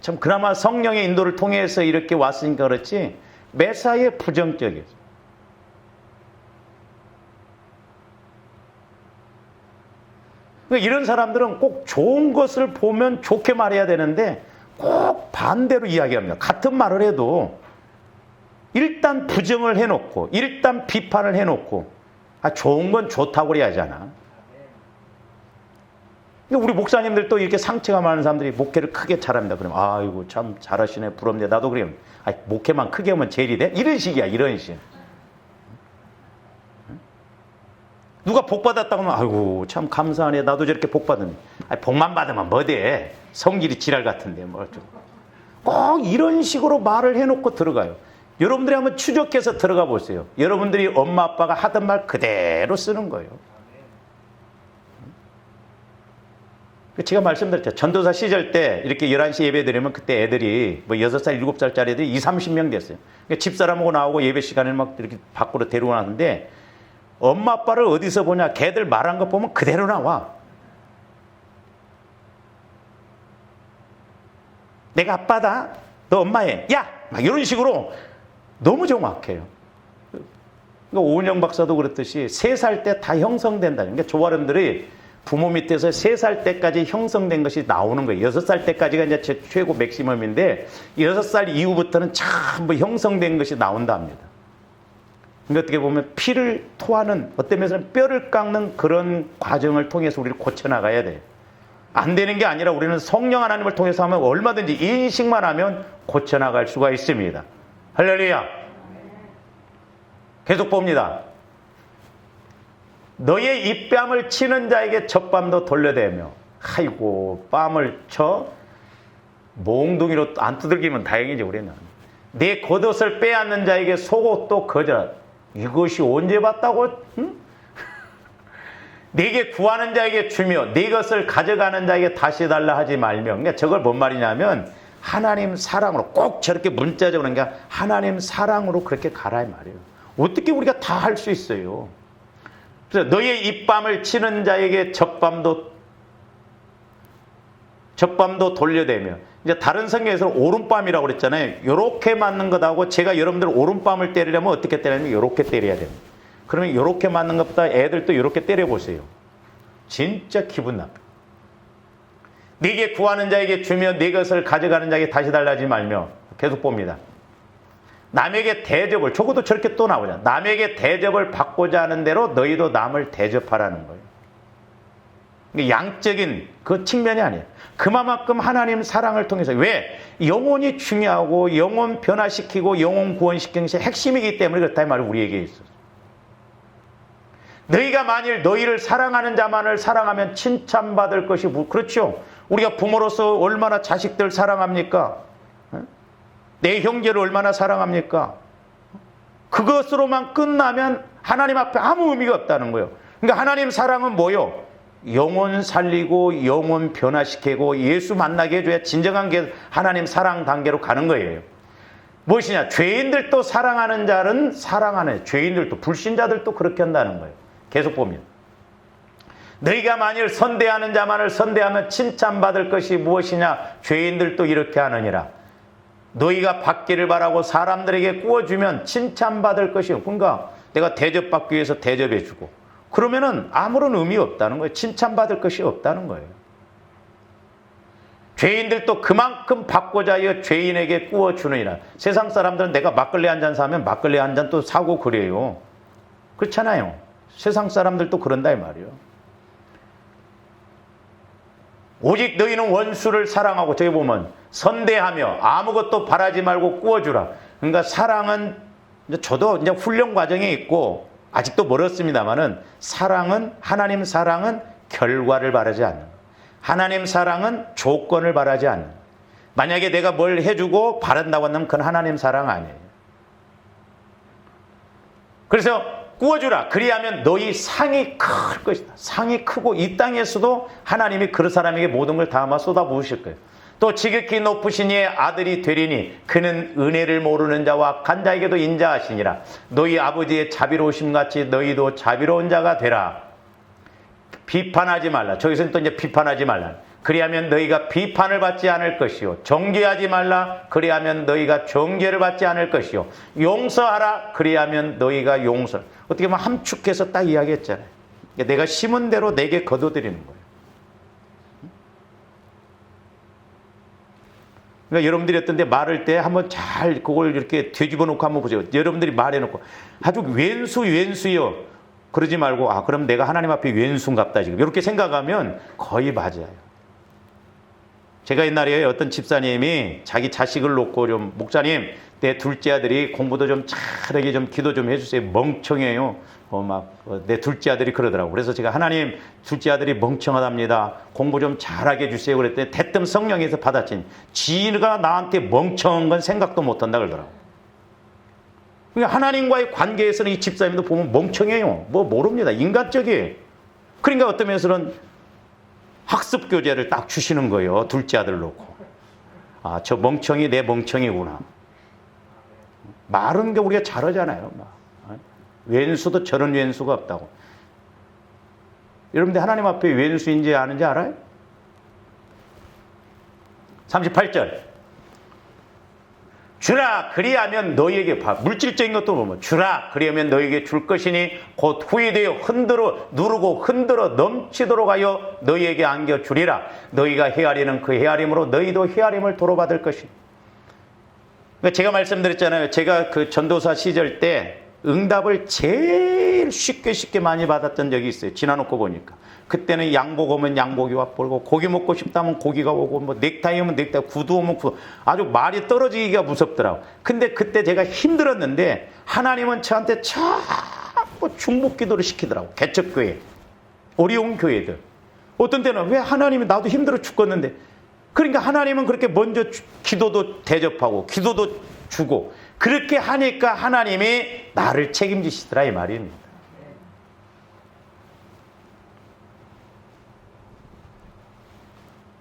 참 그나마 성령의 인도를 통해서 이렇게 왔으니까 그렇지 매사에 부정적이었어요. 그러니까 이런 사람들은 꼭 좋은 것을 보면 좋게 말해야 되는데 꼭 반대로 이야기합니다. 같은 말을 해도 일단 부정을 해놓고 일단 비판을 해놓고 좋은 건 좋다고 그래야 하잖아. 우리 목사님들도 이렇게 상처가 많은 사람들이 목회를 크게 잘합니다. 그러면 아이고 참 잘하시네 부럽네. 나도 그래요. 목회만 크게 하면 제일이 돼? 이런 식이야. 이런 식. 누가 복 받았다고 하면 아이고 참 감사하네. 나도 저렇게 복 받았네. 복만 받으면 뭐 돼? 성질이 지랄 같은데 뭐. 꼭 이런 식으로 말을 해놓고 들어가요. 여러분들이 한번 추적해서 들어가 보세요. 여러분들이 엄마 아빠가 하던 말 그대로 쓰는 거예요. 제가 말씀드렸죠. 전도사 시절 때 이렇게 11시 예배 드리면 그때 애들이 뭐 6살, 7살짜리 애들이 20, 30명 됐어요. 그러니까 집사람하고 나오고 예배 시간에 막 이렇게 밖으로 데리고 나왔는데 엄마 아빠를 어디서 보냐? 걔들 말한 거 보면 그대로 나와. 내가 아빠다. 너 엄마해. 야! 막 이런 식으로 너무 정확해요. 그러니까 오은영 박사도 그랬듯이 3살 때 다 형성된다. 그러니까 조화름들이 부모 밑에서 3살 때까지 형성된 것이 나오는 거예요. 6살 때까지가 이제 제 최고 맥시멈인데 6살 이후부터는 전부 형성된 것이 나온다 합니다. 그러니까 어떻게 보면 피를 토하는 어떤 면에서는 뼈를 깎는 그런 과정을 통해서 우리를 고쳐나가야 돼요. 안 되는 게 아니라 우리는 성령 하나님을 통해서 하면 얼마든지 인식만 하면 고쳐나갈 수가 있습니다. 할렐루야. 계속 봅니다. 너의 입뺨을 치는 자에게 젖밤도 돌려대며. 아이고 뺨을 쳐 몽둥이로 안 두들기면 다행이지 우리는. 내 겉옷을 빼앗는 자에게 속옷도 거저. 이것이 언제 봤다고? 응? 내게 구하는 자에게 주며 내 것을 가져가는 자에게 다시 달라 하지 말며. 그러니까 저걸 뭔 말이냐면 하나님 사랑으로 꼭 저렇게 문자적으로 그러니까 하나님 사랑으로 그렇게 가라 이 말이에요. 어떻게 우리가 다 할 수 있어요? 그래서 너의 입밤을 치는 자에게 젖밤도 돌려대며. 이제 다른 성경에서 오른밤이라고 그랬잖아요. 요렇게 맞는 것하고 제가 여러분들 오른밤을 때리려면 어떻게 때리냐면 요렇게 때려야 됩니다. 그러면 요렇게 맞는 것보다 애들도 요렇게 때려보세요. 진짜 기분 나빠. 네게 구하는 자에게 주며 네 것을 가져가는 자에게 다시 달라지 말며. 계속 봅니다. 남에게 대접을, 적어도 저렇게 또 나오잖아. 남에게 대접을 받고자 하는 대로 너희도 남을 대접하라는 거예요. 양적인 그 측면이 아니에요. 그만큼 하나님 사랑을 통해서, 왜? 영혼이 중요하고 영혼 변화시키고 영혼 구원시키는 것이 핵심이기 때문에 그렇다 이 말이 우리에게 있어요. 너희가 만일 너희를 사랑하는 자만을 사랑하면 칭찬받을 것이 그렇죠. 우리가 부모로서 얼마나 자식들 사랑합니까? 내 형제를 얼마나 사랑합니까? 그것으로만 끝나면 하나님 앞에 아무 의미가 없다는 거예요. 그러니까 하나님 사랑은 뭐요? 영혼 살리고 영혼 변화시키고 예수 만나게 해줘야 진정한 게 하나님 사랑 단계로 가는 거예요. 무엇이냐? 죄인들도 사랑하는 자는 사랑하는, 죄인들도, 불신자들도 그렇게 한다는 거예요. 계속 보면 너희가 만일 선대하는 자만을 선대하면 칭찬받을 것이 무엇이냐? 죄인들도 이렇게 하느니라. 너희가 받기를 바라고 사람들에게 구워주면 칭찬받을 것이요. 그러니까 내가 대접받기 위해서 대접해주고, 그러면은 아무런 의미 없다는 거예요. 칭찬받을 것이 없다는 거예요. 죄인들도 그만큼 받고자 하여 죄인에게 구워주느니라. 세상 사람들은 내가 막걸리 한 잔 사면 막걸리 한 잔 또 사고 그래요. 그렇잖아요. 세상 사람들도 그런다 이 말이에요. 오직 너희는 원수를 사랑하고, 저기 보면 선대하며 아무것도 바라지 말고 구워주라. 그러니까 사랑은, 저도 이제 훈련 과정에 있고 아직도 멀었습니다만은, 사랑은, 하나님 사랑은 결과를 바라지 않는, 하나님 사랑은 조건을 바라지 않는, 만약에 내가 뭘 해주고 바란다고 하면 그건 하나님 사랑 아니에요. 그래서 구워주라. 그리하면 너희 상이 클 것이다. 상이 크고 이 땅에서도 하나님이 그 사람에게 모든 걸 다 아마 쏟아부으실 거예요. 또 지극히 높으신 이의 아들이 되리니 그는 은혜를 모르는 자와 악한 자에게도 인자하시니라. 너희 아버지의 자비로우심 같이 너희도 자비로운 자가 되라. 비판하지 말라. 저기서는 또 이제 비판하지 말라. 그리하면 너희가 비판을 받지 않을 것이요. 정죄하지 말라. 그리하면 너희가 정죄를 받지 않을 것이요. 용서하라. 그리하면 너희가 용서. 어떻게 보면 함축해서 딱 이야기했잖아요. 내가 심은 대로 내게 거둬들이는 거예요. 그러니까 여러분들이 어떤데 말할 때 한번 잘 그걸 이렇게 뒤집어 놓고 한번 보세요. 여러분들이 말해놓고 아주 왼수요. 그러지 말고, 아, 그럼 내가 하나님 앞에 왼수인갑다 지금. 이렇게 생각하면 거의 맞아요. 제가 옛날에 어떤 집사님이 자기 자식을 놓고 좀, 목사님, 내 둘째 아들이 공부도 좀 잘하게 좀 기도 좀 해주세요. 멍청해요. 내 둘째 아들이 그러더라고. 그래서 제가 하나님, 둘째 아들이 멍청하답니다. 공부 좀 잘하게 해주세요. 그랬더니 대뜸 성령에서 받았지. 지가 나한테 멍청한 건 생각도 못한다 그러더라고. 그러니까 하나님과의 관계에서는 이 집사님도 보면 멍청해요. 뭐 모릅니다. 인간적이에요. 그러니까 어떤 면에서는 학습 교재를 딱 주시는 거예요. 둘째 아들을 놓고. 아, 저 멍청이 내 멍청이구나. 말은 게 우리가 잘하잖아요. 왼수도 저런 왼수가 없다고. 여러분들 하나님 앞에 왼수인지 아는지 알아요? 38절. 주라 그리하면 너희에게, 물질적인 것도 보면 주라 그리하면 너희에게 줄 것이니 곧 후이되어 누르고 흔들어 넘치도록 하여 너희에게 안겨주리라. 너희가 헤아리는 그 헤아림으로 너희도 헤아림을 도로받을 것이니. 그러니까 제가 말씀드렸잖아요. 제가 그 전도사 시절 때 응답을 제일 쉽게 많이 받았던 적이 있어요. 지나놓고 보니까. 그때는 양복 오면 양복이 와버리고, 고기 먹고 싶다면 고기가 오고, 뭐 넥타이 오면 넥타이, 구두 오면 구두, 아주 말이 떨어지기가 무섭더라고. 근데 그때 제가 힘들었는데 하나님은 저한테 자꾸 중복 기도를 시키더라고. 개척교회, 어려운 교회들. 어떤 때는 왜 하나님이, 나도 힘들어 죽겠는데. 그러니까 하나님은 그렇게 먼저 기도도 대접하고 기도도 주고, 그렇게 하니까 하나님이 나를 책임지시더라 이 말입니다.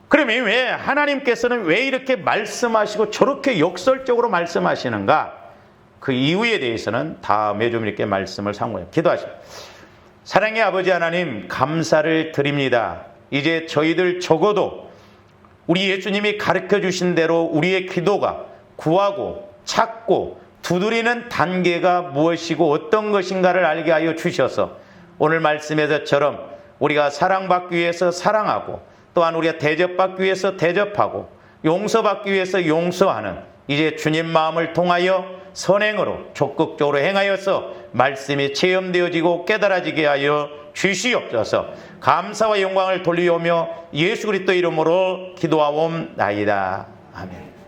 그러면 왜 하나님께서는 왜 이렇게 말씀하시고 저렇게 역설적으로 말씀하시는가? 그 이유에 대해서는 다음에 좀 이렇게 말씀을 상고해요. 기도하십시오. 사랑의 아버지 하나님, 감사를 드립니다. 이제 저희들 적어도 우리 예수님이 가르쳐 주신 대로 우리의 기도가 구하고 찾고 두드리는 단계가 무엇이고 어떤 것인가를 알게 하여 주셔서 오늘 말씀에서처럼 우리가 사랑받기 위해서 사랑하고 또한 우리가 대접받기 위해서 대접하고 용서받기 위해서 용서하는 이제 주님 마음을 통하여 선행으로 적극적으로 행하여서 말씀이 체험되어지고 깨달아지게 하여 주시옵소서. 감사와 영광을 돌리오며 예수 그리스도 이름으로 기도하옵나이다. 아멘.